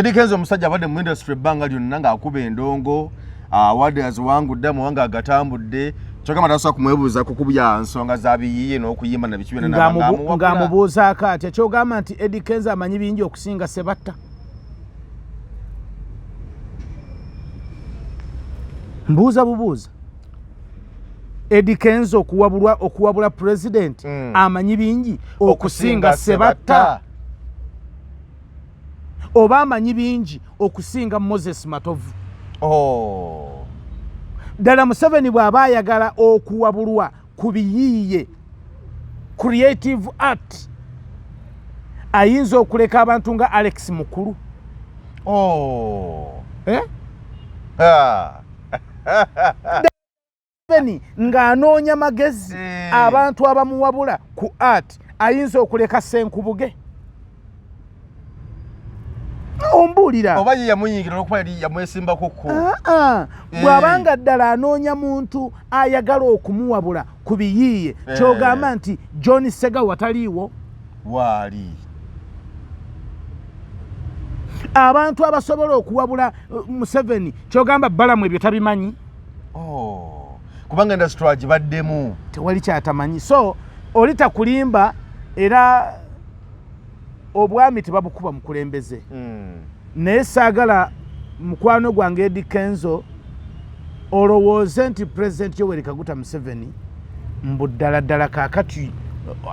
Dikenzo omusajja abadde mu industry ebbanga lyonna ng'akuba endongo awadde aziwangudde amawanga agatambudde kyokka tasobola kumwebuuza kukubya nsonga z'abiyiye n'okuyimba na biki byonna ng'amubuuzaako atya. Kyogamba nti Dikenzo amanyi bingi okusinga Sebatta? Mbuuza bubuuza. Dikenzo okuwabula president amanyi bingi okusinga Sebatta? Oba amanyi bingi okusinga Moses Matovu? Ddala Museveni bw'aba ayagala okuwabulwa ku biyiiye creative art ayinza okuleka abantu nga Alex Mukulu ng'anoonya magezi abantu abamuwabula ku art ayinza okuleka Ssenkubuge. Ombuulira oba ye yamuyingira okuba yali yamwesimbako ko bw'abanga ddala anoonya muntu ayagala okumuwabula ku biyiiye kyogamba nti John Sega wataliiwo waali abantu abasobola okuwabula Museveni kyogamba Balamu ebyo tabimanyi kubanga industry agibaddemu tewali kyatamanyi. So oli takulimba era obwami tebabukuba mukulembeze. Naye saagala mukwano gwange Dikenzo olowooze nti President Yoweri Kaguta Museveni mbu ddala kaakati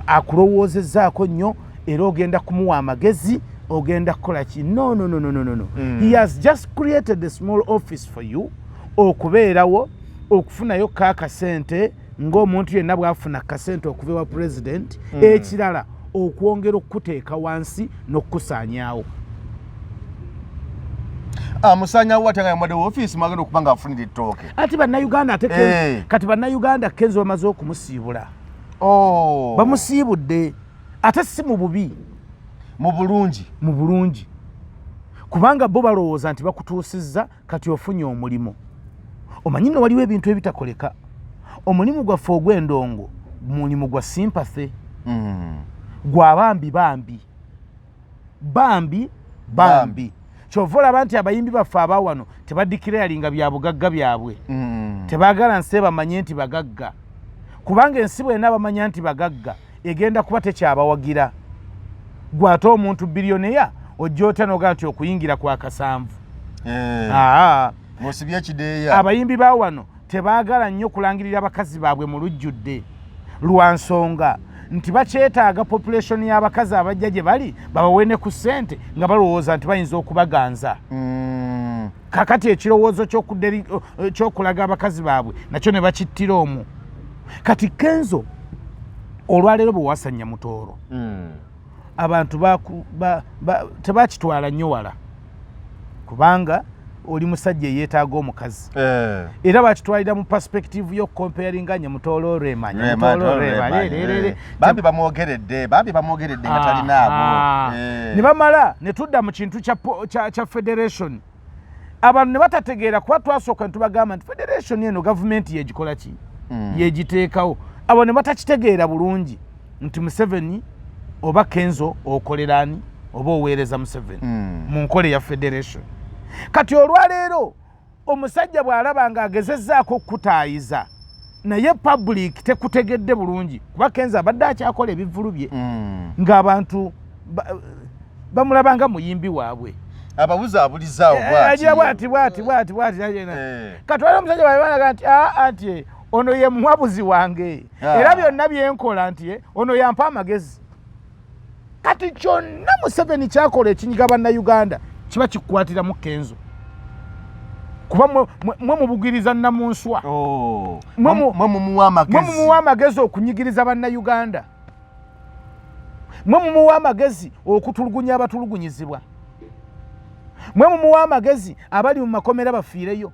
akulowoozezaako nnyo era ogenda kumuwa amagezi ogenda kukola ki? No. He has just created a small office for you okubeerawo okufunayo kakasente ng'omuntu yenna bw'afuna kasente okuva ewa president. Ekirala okwongera okukuteeka wansi n'okukusaanyaawo. Musaanyaawo ate nga yamadde office mwagenda okuba ng'afunira ettooke. Ati bannayuganda kati bannayuganda Kenzo bamaze okumusiibula. Bamusiibudde ate si mu bubi. Mu bulungi. Kubanga bo balowooza nti bakutuusizza kati ofunye omulimu. Omanyi nno waliwo ebintu ebitakoleka. Omulimu gwaffe ogw'endongo mulimu gwa sympathy. Gwa bambi. Kyova olaba nti abayimbi baffe abawano tebaddikira yalinga bya bugagga byabwe. Tebaagala nsi bamanye nti bagagga. Kubanga ensi bwena bamanya nti bagagga egenda kuba tekyabawagira. Gwate omuntu bilioneya ojja otya n'ogaa nti okuyingira kwa kasanvu. Musibye kideeya. Abayimbi ba wano tebaagala nnyo kulangirira abakazi baabwe mu lujjudde lwa nsonga nti bakyetaaga population y'abakazi abajja gye bali babaweene ku ssente nga balowooza nti bayinza okubaganza. Kakati ekirowoozo ky'okulaga abakazi baabwe nakyo ne bakittira omwo. Kati Kenzo olwaleero bwe wasanya Mutooro abantu tebakitwala nnyo wala kubanga oli musajja eyeetaaga omukazi. Era bakitwalira mu perspective y'okukomparinga Nyamutoolo Rema. Bambi bamwogeredde nga talinaabo. Ne bamala ne tudda mu kintu kya federation. Abantu ne batategeera kuba twasooka ne tubagamba nti federation eno gavumenti yegikola ki? Yegiteekawo. Abo ne batakitegeera bulungi nti Museveni oba Kenzo okolerani oba oweereza Museveni mu nkole ya federation. Kati olwaleero omusajja bw'alaba ng'agezezzaako okutaayiza naye public tekutegedde bulungi kuba Kenzo abadde akyakola ebivvulu bye ng'abantu bamulaba nga muyimbi waabwe. Ababuzaabuliza bwati. Kati waliwo omusajja bw'alaga nti anti ono ye mwabuzi wange era byonna byenkola nti ono yampa amagezi. Kati kyonna Museveni kyakola ekinyiga bannayuganda kiba kikukwatiramu Kenzo kuba mwe mubugiriza nnamunswa mwe mumuwa amagezi okunyigiriza bannayuganda, mwe mumuwa amagezi okutulugunya abatulugunyizibwa, mwe mumuwa amagezi abali mu makomera bafiireyo.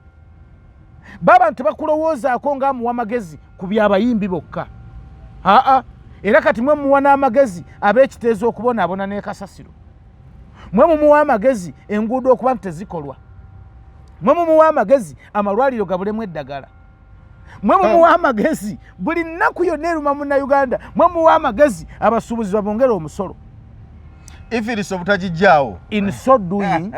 Baba tebakulowoozaako ng'amuwa amagezi ku byabayimbi bokka. Era kati mwe mumuwa n'amagezi ab'ekiteezo okubonaabona ne kasasiro. Mwe mumuwa amagezi enguudo okuba nti tezikolwa. Mwe mumuwa amagezi amalwaliro gabulemu eddagala. Mwe mumuwa amagezi buli nnaku yonna eruma munnayuganda. Mwe mumuwa amagezi abasuubuzi babongera omusolo. Ifiriso obutagijjaawo. In so doing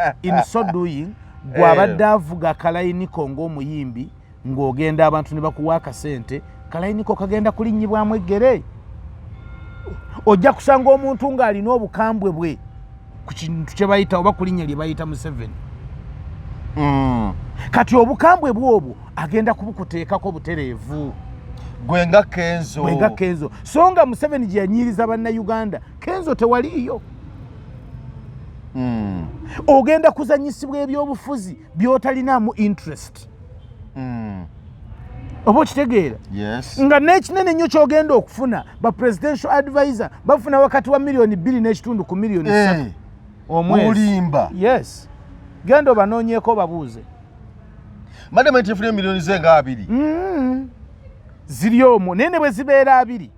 gw'abadde avuga Kalayiniko ng'omuyimbi ng'ogenda abantu ne bakuwa akasente, Kalayiniko kagenda kulinnyibwamu eggere. Ojja kusanga omuntu ng'alina obukambwe bwe ku kintu kye bayita oba ku linnya lye bayita Museveni. Kati obukambwe bw'obwo agenda kubukuteekako butereevu. Gwenga Kenzo. So nga Museveni gye yanyiriza bannayuganda, Kenzo tewaliiyo. Ogenda kuzanyisibwa ebyobufuzi by'otalinaamu interest. Oba okitegeera? Yes. Nga n'ekinene nnyo ky'ogenda okufuna ba presidential advisor bafuna wakati wa $2 n'ekitundu ku $3 million omwezi. Olimba. Yes. Genda obanoonyeeko babuuze. Madam etifune milioni zenga 2. Ziri omwo nene bwe zibeera 2.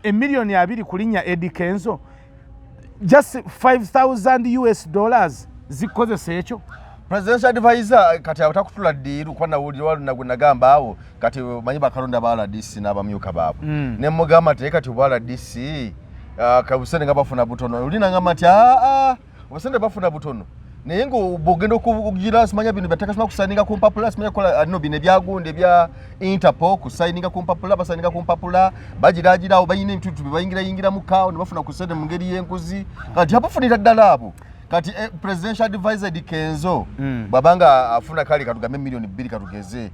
$1 million ku linnya Eddie Kenzo. Just $5,000 zikozesa ekyo. Presidential advisor kati abatakutula ddiiru kuba nawulira nagwe nagamba awo kati manyi bakalonda ba RDC n'abamyuka baabo. Ne mugamba te kati bwa RDC kabusene nga bafuna butono. Ulina ngamba ati obusende bafuna butono. Naye ng'ogenda okugira simanya bino byatakasima kusayininga ku mpapula simanya kola no bino byagunde bya Interpol kusayininga ku mpapula basayininga ku mpapula bagiragira awo bayine ebintu bayingira mu kawo ne bafuna kusende mu ngeri y'enkuzi kati abafunira ddala abo. Kati presidential advisor Eddie Kenzo babanga afuna kali katugambe $2 million katugeze.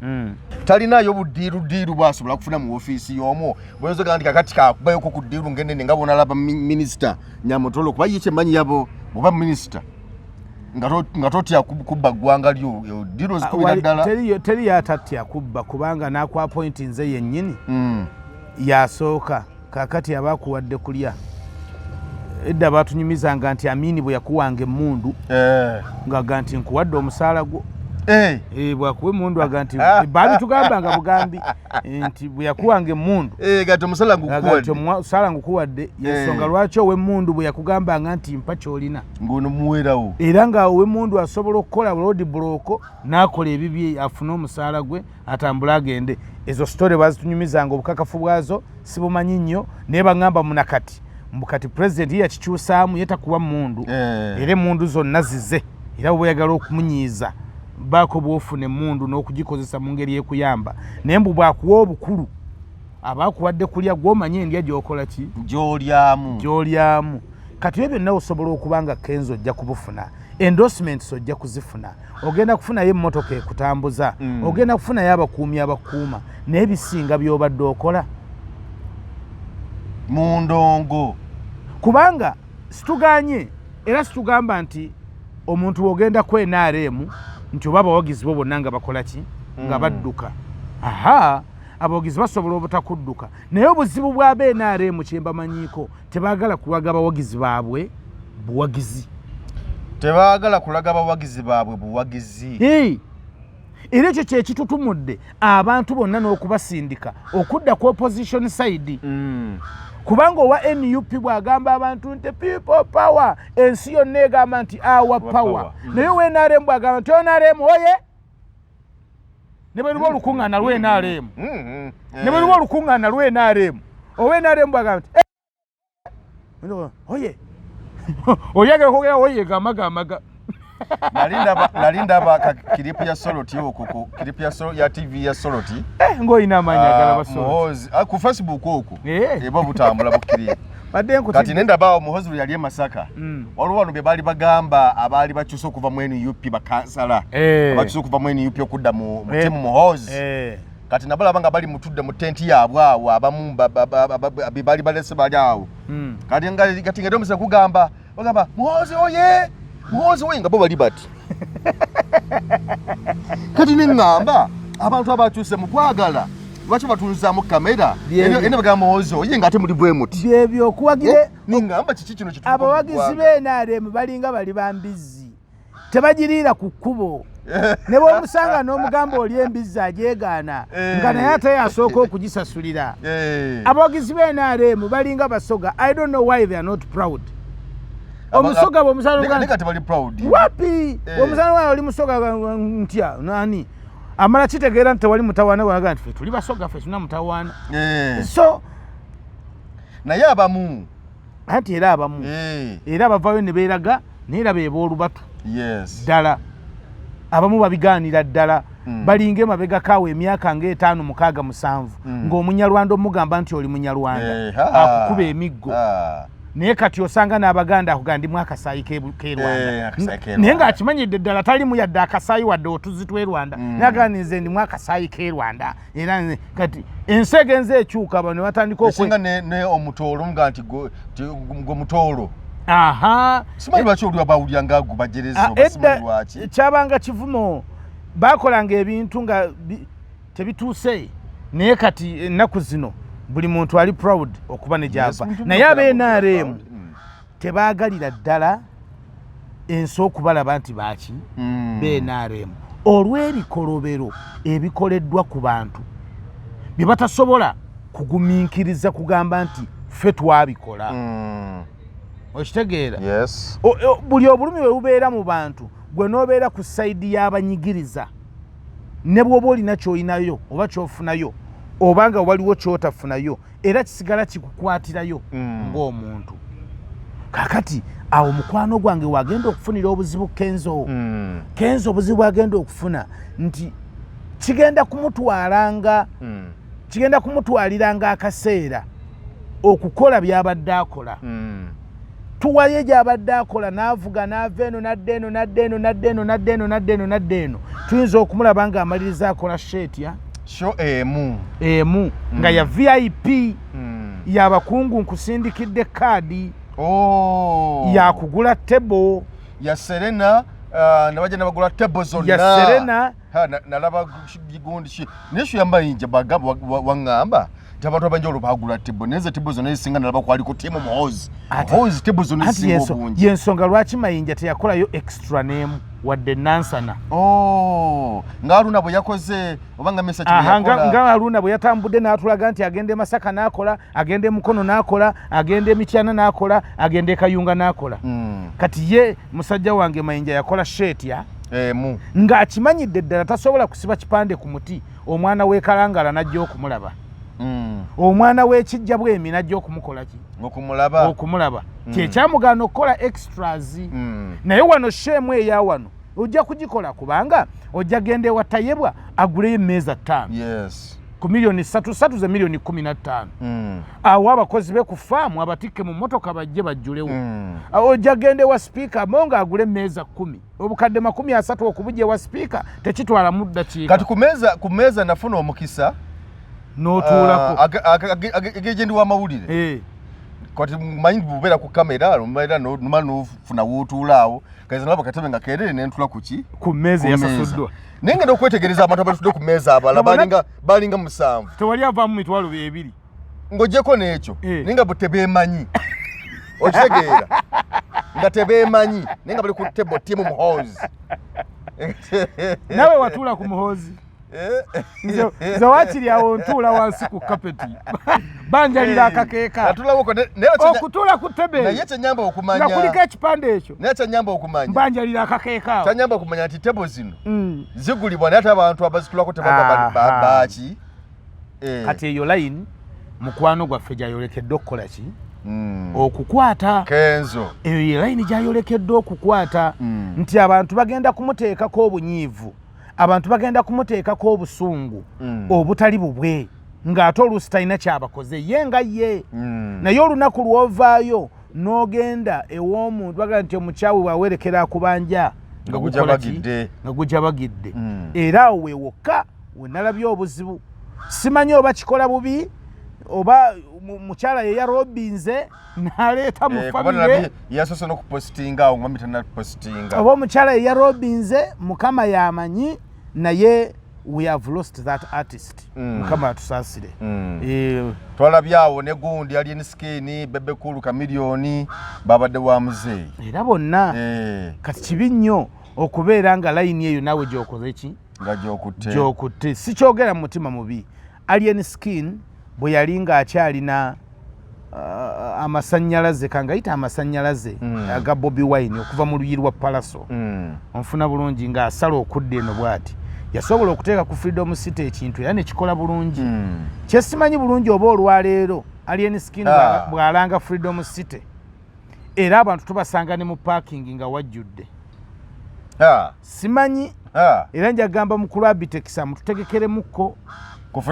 Talinayo buddiiru bwasobola kufuna mu office y'omwo. Bwenzo gandi kakati kakubayo ku kuddiiru ngende nga bona laba minister Nyamutoolo kuba yiche manyi yabo oba minister nga totya kubba ggwanga lyo diro zikubira ddala teri yatatya kubba kubanga nakwa appoint nze yennyini yasooka kakati abakuwadde kulya edda batunyumizanga nti Amini bwe yakuwanga emmundu ngaga nti nkuwadde omusaala gwo bwakuwa emmundu aga nti baali tugambanga bugambi nti bwe yakuwanga emmundu gati omusaala ngukuwadde yensonga lwaki ow'emmundu bwe yakugambanga nti mpa kyolina ng'ono muweerawo era nga ow'emmundu asobola okukola road block n'akola ebibye afune omusaala gwe atambule agende. Ezo sitole bazitunyumizanga obukakafu bwazo sibumanyi nnyo naye baŋŋamba munakati mbukati pulezidenti yakikyusaamu yetakuwa mmundu era emmundu zonna zize era bwe oyagala okumunyiiza baako bwofuna emmundu n'okugikozesa mu ngeri ekuyamba naye mbu bwakuwa obukulu abakuwadde kulya gw'omanye endya gy'okola ki gy'olyamu kati ebyo byonna osobola okuba nga Kenzo ojja kubufuna endorsements ojja kuzifuna ogenda kufunayo emmotoka ekutambuza ogenda kufunayo abakuumi abakuuma naye ebisinga by'obadde okola mu ndongo kubanga situganye era situgamba nti omuntu ogenda ku NRM nti oba abawagizi bo bonna nga bakola ki nga badduka abawagizi basobola obutakudduka naye obuzibu bwa NRM kyembamanyiiko tebaagala kulaga abawagizi baabwe buwagizi era ekyo kyekitutumudde abantu bonna n'okubasindika okudda ku opposition side kubanga owa NUP bw'agamba abantu nti people power ensi yonna egamba nti our power naye owa NRM bw'agamba nti NRM oye ne bwe luba olukuŋŋaana lw'NRM owa NRM bw'agamba nti oye oyagala kwogera oye gamaga nalindaba kiripu ya Soloti okwo kiripu ya TV ya Soloti ng'olina amaanyi agala basoloti ku Facebook okwo eba butambula bukiri kati nendaba omuhozi yali Masaka waliwo wano bye baali bagamba abaali bakyusa okuva mu NUP bakansala bakyusa okuva mu NUP okudda mu timu muhozi kati nabalaba nga bali mutudde mu tenti yaabwe awo abamu baali balese bali awo kati nga omusa kugamba bagamba muhozi oye nga bo bali bati kati neŋŋamba abantu abakyuse mu kwagala lwaki batunzaamu kamera ene bagamba muhozi oye nga ate muli bwe muti byebyo okuwagire neŋŋamba kiki kino abawagizi b'NRM balinga bali bambizzi tebagiriira ku kkubo ne bw'omusanga n'omugamba oli embizzi agyegaana nga naye ate yasooka okugisasulira abawagizi b'NRM balinga basoga. I don't know why they are not proud. Omusoga wapi omusana wawe oli musoga ntya nani amala kitegeera nti tewali mutawaana wanaga nti tuli basoga ffe tuna mutawaana so naye abamu anti era abamu era bavayo ne beeraga naye era beeboolubatu ddala abamu babigaanira ddala balinga emabega kaawe emyaka nga 5, 6, 7 ng'omunyarwanda omugamba nti oli munyarwanda akukuba emiggo naye kati osanga n'abaganda akugandimu akasaayi k'e Rwanda naye ng'akimanyidde ddala talimu yadde akasaayi wadde otuzi tw'e Rwanda naganize ndimu akasaayi k'e Rwanda era kati ensi egenze ekyuka bano ne batandika esinga ne omutoolo nga nti gwomutoolo simanyi lwaki oli abawulyanga gubajereza obasimanyi lwaki kyabanga kivumo bakolanga ebintu nga tebituuse naye kati ennaku zino buli muntu ali proud okuba ne gyava naye ab'NRM tebaagalira ddala ensi okubalaba nti baaki b'NRM olw'ebikolobero ebikoleddwa ku bantu bye batasobola kugumiikiriza kugamba nti ffe twabikola okitegeera buli obulumi bwe bubeera mu bantu gwe n'obeera ku sayidi y'abanyigiriza ne bw'oba olina ky'olinayo oba ky'ofunayo obanga waliwo kyotafunayo era kisigala kikukwatirayo ng'omuntu kakati awo mukwano gwange wagenda okufunira obuzibu Kenzo obuzibu agenda okufuna nti kigenda kumutwaliranga akaseera okukola byabadde akola tuwaye gyabadde akola n'avuga n'ava eno nadde eno tuyinza okumulaba ng'amaliriza akola shetya sho emu nga ya VIP yabakungu nkusindikidde kaadi yakugula table ya Serena nabajja nabagula table zonna ya Serena nalaba gigundi nishu yamayinja bagamba wangamba tabantu abanjolo bagula table neze table zonna ezisinga nalaba kwali ku timu Muhoozi table zonna ezisinga obungi yensonga lwaki mayinja teyakolayo extra name wadde nansana nga Haruna bwe yakoze obanga message yakola nga Haruna bwe yatambudde n'atulaga nti agende Masaka n'akola agende Mukono n'akola agende Mityana n'akola agende Kayunga n'akola kati ye musajja wange mayinja yakola shirt ya ng'akimanyidde ddala tasobola kusiba kipande ku muti omwana w'ekalangala najja okumulaba omwana w'ekijja bwemi najja okumukola ki okumulaba kyekyamugaana okukola extras naye wano sheemu eya wano ojja kugikola kubanga ojja gende watayebwa aguleyo emmeeza 5 ku milioni 3 ze milioni 15 awo abakozi be ku faamu abatikke mu motoka bajje bajjulewo ojja gende wa speaker monga agule emmeeza 10 obukadde 30 okubujja wa speaker tekitwala mudda kiika kati ku meeza nafuna omukisa n'otuulako agejendi w'amawulire kati manyi bubera ku kamera lumaira n'ofuna w'otuulaawo kaiza nalaba katebe nga keerere n'entula kuki ku mmeeza yasasuddwa nengenda okwetegereza abantu abatudde ku mmeeza abala balinga 7 tewali avaamu mitwalo 2 ng'ogyeko n'ekyo nenga bo tebeemanyi okitegeera nga tebeemanyi nenga bali ku tebo timu Muhoozi nawe watuula ku Muhoozi nze wakiri awo ntuula wansi ku kapeti banjalira akakeeka okutuula ku tebe naye kyenyamba okumanya nga kuliko ekipande ekyo naye kyenyamba okumanya banjalira akakeeka awo kyenyamba okumanya nti tebo zino zigulibwa naye ate abantu abazitulako tebaba baaki kati eyo layini mukwano gwaffe gyayolekedde okukola ki okukwata kenzo eyo ye layini gyayolekedde okukwata nti abantu bagenda kumuteekako obunyiivu abantu bagenda kumuteekako obusungu obutali bubwe ng'ate oluusi talina kyabakoze ye nga ye naye olunaku lw'ovaayo n'ogenda ew'omuntu baga nti omukyawe bwawerekera akubanja nga gujabagidde era awo wewokka wenalabye obuzibu simanyi oba kikola bubi oba mukyala ye yarobinze n'aleeta mu famire yasoose n'okupositinga awo ngami tanapositinga oba omukyala ye yarobinze mukama yamanyi naye we have lost that artist mukama atusaasire twalabyawo ne gundi Alien Skin Bebe Cool Chameleone babadde wa muzeeyi era bonna kati kibi nnyo okubeera nga layini eyo naawe gyokoze ki nga gyokutte sikyogera mu mutima mubi Alien Skin bwe yali ng'akyalina amasannyalaze kangayita amasannyalaze aga Bobi Wine okuva mu luyi lwa Palaso onfuna bulungi ng'asala okudda eno bw'ati yasobola okuteeka ku Freedom City ekintu era ne kikola bulungi kyesimanyi bulungi oba olwaleero Alien Skin bw'alanga Freedom City era abantu tubasanga ne mu parking nga wajjudde simanyi era njagamba mukulu Abitekisa mututegekeremukko ku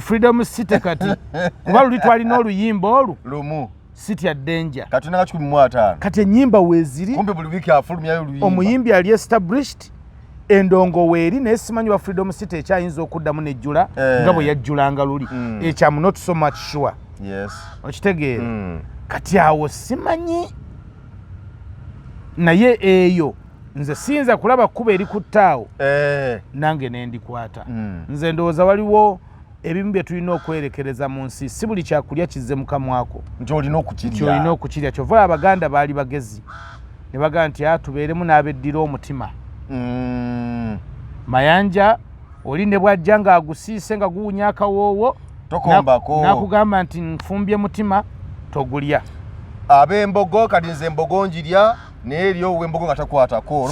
Freedom City kati kuba luli twalina oluyimba olu lumu City ya Danger kati na 15 kati ennyimba weeziri kumbe buli wiki afulumyayo oluyimba omuyimbi ali established endongo weeri naye simanyi wa Freedom City ekyayinza okuddamu nejjula nga bwe yajjulanga luli ekyamu not so much sure okitegeera kati awo simanyi naye eyo nze siyinza kulaba kkuba eri ku ttaawo nange nendikwata nze ndowooza waliwo ebimu bye tulina okwerekereza mu nsi si buli kyakulya kizze mukamwako nti olina okukirya kyova abaganda baali bagezi ne bagamba nti tubeeremu n'abeddira omutima mayanja oli ne bwajja ng'agusiise nga guwunya akawoowo n'akugamba nti nfumbye mutima togulya ab'embogo kati nze embogo njirya naye eriyo w'embogo nga takwatako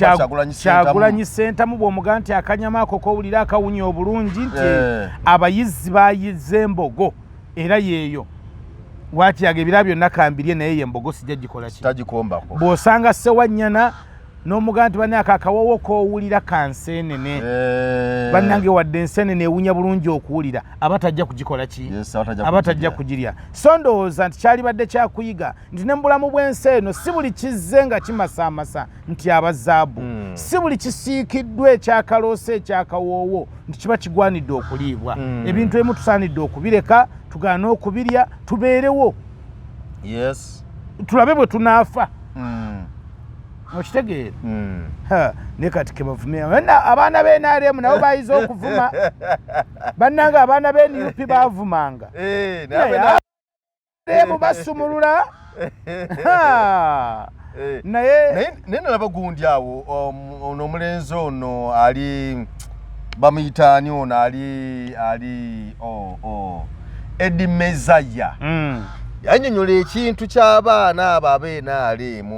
Kyagulanyi Ssentamu bw'omugaa nti akanyama ako kowulira akawunya obulungi nti abayizzi baayizza embogo era yeeyo wakiyaga ebira byonna kambirye naye embogo sijja gikola ki tagikombako bw'osanga ssewanyana n'omugaa nti banne akakawoowo kowulira kanseenene bannange wadde enseenene ewunya bulungi okuwulira aba tajja kugikola ki aba tajja kugirya so ndowooza nti kyalibadde kyakuyiga nti ne mu bulamu bw'ensi eno si buli kizze nga kimasaamasa nti abazaabu si buli kisiikiddwa ekyakaloosa ekyakawoowo nti kiba kigwanidde okuliibwa ebintu ebimu tusaanidde okubireka tugaana okubirya tubeerewo tulabe bwe tunaafa okitegeera ne kati ke bavumira abaana b'NRM nabo bayiza okuvuma bannanga abaana b'NUP baavumanga NRM basumulula naye nalaba gundi awo ono omulenzi ono ali bamuyitaani ono ali Eddie Mezaya yannyonnyola ekintu ky'abaana abo ab'NRM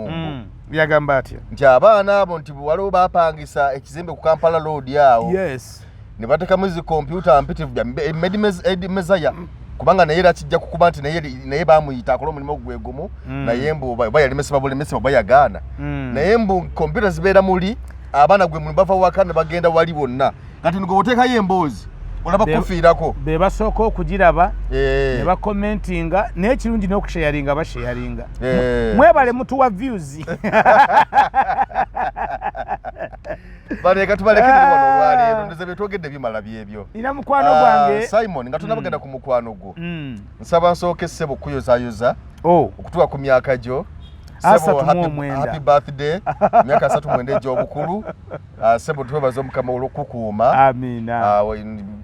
byagamba atya nti abaana abo nti waliwo baapangisa ekizimbe ku Kampala Road awo ne bateekamu zi kompyuta mpitivu bya Eddie Mezaya kubanga naye era kijja kukuba nti naye bamuyita akola omulimu gwe gumu naye mbu bayalemesebwa bulemesebwa bayagaana naye mbu kompyuta zibeera muli abaana gwe muli bava waka ne bagenda wali bonna kati ngo oteekayo emboozi olaba kufiirako be basooka okugiraba ne bakomentinga naye ekirungi n'okusharinga basharinga mwebale mutuwa views baleka tubalekere wano olwaleero ndoze byetwogedde bimala byebyo ina mukwano gwange Simon nga tunabagenda ku mukwano gwo nsaba nsooke ssebo kuyozayoza okutuuka ku myaka gyo happy birthday myaka 39 gy'obukulu sebo twebaza omukama olw'okukuuma amina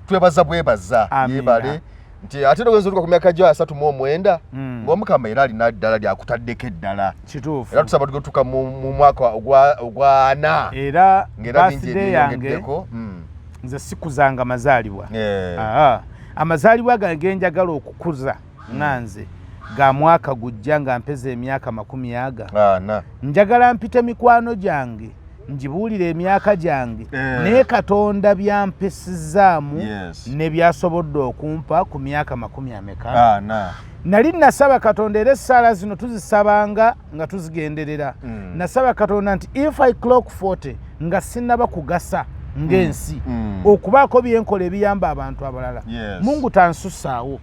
twebaza bwebaza yebale nti ate ndowooza oluka ku myaka gyo 39 ng'omukama era alina ddala lyakutaddeko eddala kituufu era tusaba tugetuuka mu mwaka ogwa 4 era birthday yange nze sikuzanga mazaalibwa amazaalibwa gange njagala okukuza nganze ga mwaka gujja nga mpeza emyaka 40 njagala mpite mikwano gyange njibuulire emyaka gyange naye Katonda byampesizaamu ne byasobodde okumpa ku myaka 40 nali nasaba Katonda era essaala zino tuzisabanga nga tuzigenderera nasaba Katonda nti if I clock 40 nga sinnaba kugasa ng'ensi okubaako byenkola ebiyamba abantu abalala Mungu tansussaawo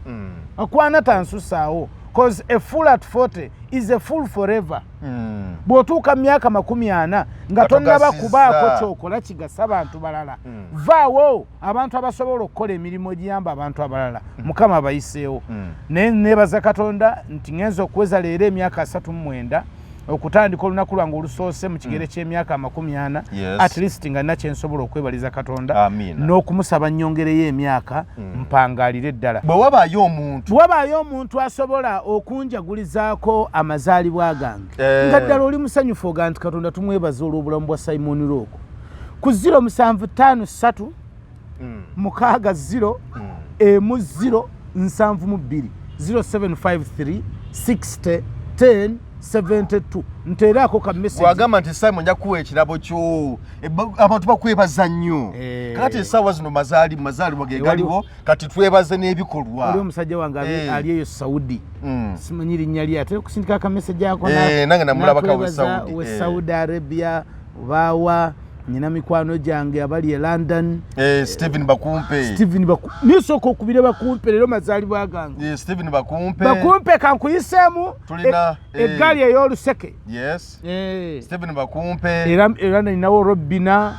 akwana tansussaawo because a fool at 40 is a fool forever bw'otuuka myaka 40 nga tonnaba kubaako kyokola kigasa abantu balala vaawo abantu abasobola okukola emirimu egiyamba abantu abalala Mukama abayiseewo naye neebaza Katonda nti ngenza okuweza leero emyaka 39 okutandika olunaku lwange olusoose mu kigere ky'emyaka 40 at least nga nina kyensobola okwebaliza Katonda n'okumusaba nnyongereyo emyaka mpangaalire ddala bwe wabaayo omuntu asobola okunjagulizaako amazaalibwa gange nga ddala oli musanyufu oga nti Katonda tumwebaza olw'obulamu bwa Simon Rogo ku 0753 60 0 72 0753 60 10 72 nteerako ka message wagamba nti Simon njakuwa ekirabo kyo abantu bakwebaza nnyo kati essaawa zino mazaalibwa ge galiwo kati twebaze n'ebikolwa oli omusajja wange ali eyo Saudi simanyi linnya lye ate kusindika akamessage ako nange namulabaka we Saudi Arabia baawa nyina mikwano gyange abali e London Stephen Bakumpe nisooka okubire Bakumpe leero mazaalibwa gange Stephen Bakumpe kankuyiseemu eggaali ey'oluseke Stephen Bakumpe era nalinawo Robina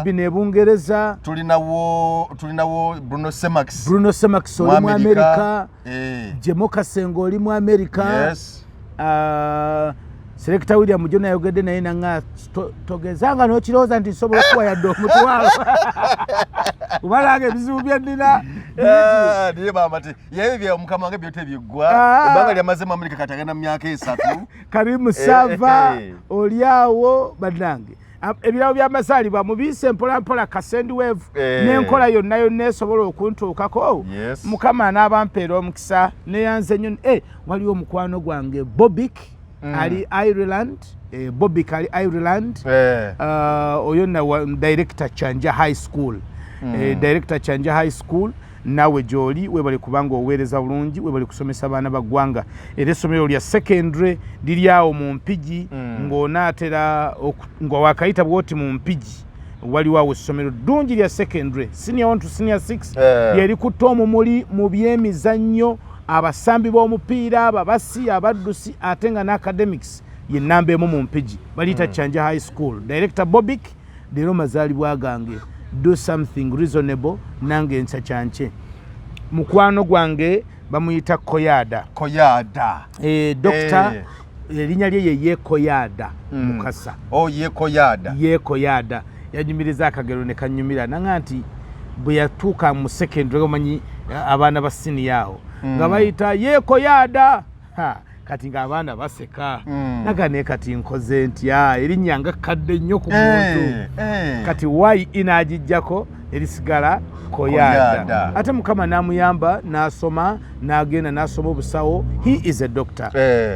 Ebungereza tulinawo Bruno Semax oli mu Amerika Jemo Kasengo oli mu Amerika Selector William Jona yogedde naye nanga togezanga n'okirowooza nti nsobola okuwa yadde omutwalo kubalanga ebizibu byennina niye maama ti yewe bya Mukama wange byote biggwa ebbanga lyamaze mu Amerika kati agenda mu myaka 3 Karimu Sava oli awo bannange ebirabo by'amazaalibwa mubiise mpolampola kasendi wave n'enkola yonna esobola okuntuukako Mukama anaabampeera omukisa neyanze nnyo waliwo omukwano gwange Bobik ali Ireland Bobik ali Ireland oyo na director Chanja High School director Chanja High School nawe gy'oli webali kubanga oweereza bulungi webali kusomesa abaana baggwanga era essomero lya secondary liri awo mu Mpigi ng'onaatera nga wakayita bwoti mu Mpigi waliwo awo essomero ddungi lya secondary senior 1 to senior 6 lyerikutte omumuli mu byemizannyo abasambi b'omupiira ababasi abaddusi ate nga n'academics ye nnamba emu mu Mpigi baliyita Chanja High School director Bobik leero mazaalibwa gange do something reasonable nange nsa kyanke mukwano gwange bamuyita Koyada. Dokita erinnya lye ye Koyada Mukasa. Ye Koyada. Ye Koyada yanyumiriza akagero ne kanyumira nanga nti bwe yatuuka mu secondary omanyi abaana ba senior awo nga bayita ye Koyada kati ng'abaana baseka naga ne kati nkoze ntya erinnya nga kadde nnyo ku muntu kati wayi inaagijjako erisigala Koyada. Ate Mukama n'amuyamba n'asoma n'agenda n'asoma obusawo. He is a doctor.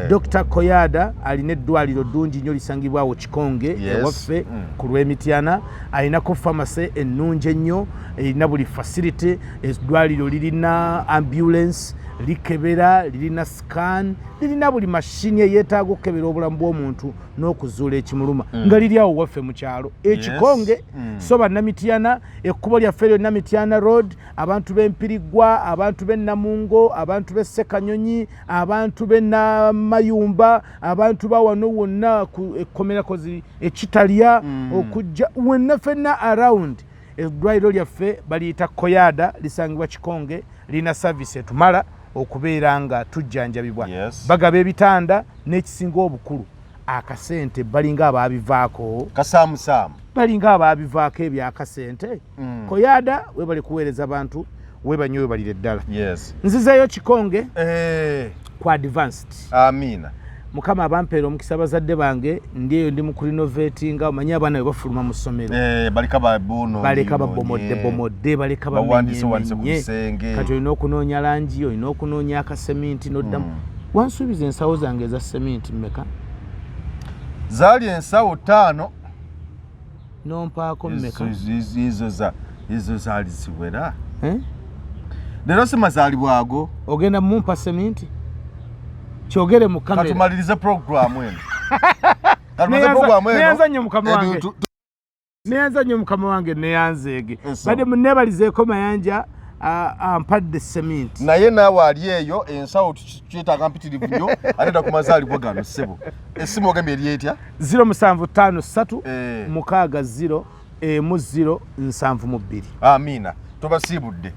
Dr. Koyada alina eddwaliro ddungi nnyo lisangibwawo Kikonge ewaffe ku lw'Emityana. Alinako pharmacy ennungi ennyo erina buli facility. Eddwaliro lirina ambulance, likebera, lirina scan, lirina buli mashini eyeetaaga okukebera obulamu bw'omuntu n'okuzuula ekimuluma nga liri awo waffe mu kyalo Kikonge. So bannamityana ekkubo lyaffe lyonna Mityana Road, abantu b'Empirigwa, abantu b'e Namungo, abantu b'e Ssekanyonyi, abantu b'e Namayumba, abantu ba wano wonna ku ekkomera kozi ekitalya okujja wonna ffenna around. Eddwaliro lyaffe baliyita Koyada lisangibwa Kikonge, lina service etumala okubeera nga tujjanjabibwa. Bagaba ebitanda n'ekisinga obukulu akasente balinga abaabivaako kasaamusaamu balinga abaabivaako ebyakasente. Koyada webali kuweereza bantu webanywe webalire ddala. Nzizeeyo Kikonge ku advanced. Amina. Mukama abampeera omukisa bazadde bange ndi eyo ndi mu kurinovatinga omanyi abaana bwe bafuluma mu ssomero baleka babomodde baleka bamenye kati olina okunoonya langi olina okunoonya akaseminti n'oddamu. Wansuubiza ensawo zange eza seminti mmeka? Zaali ensawo 5 nompaako mmeka? Izo zaali ziwera. Leero simazaalibwago ogenda mumpa seminti kyogere mu kamera katumalirize programu eno. Neyanza nnyo mukama wange neyanzeege badde munneebalizeeko Mayanja ampadde seminti naye naawe ali eyo ensawo kyetaaga mpitirivu nnyo atenda ku mazaalibwa gano ssebo. Essimu ogambye eri etya? 0753 60 1 0 7 2. Amina. Tobasiibudde.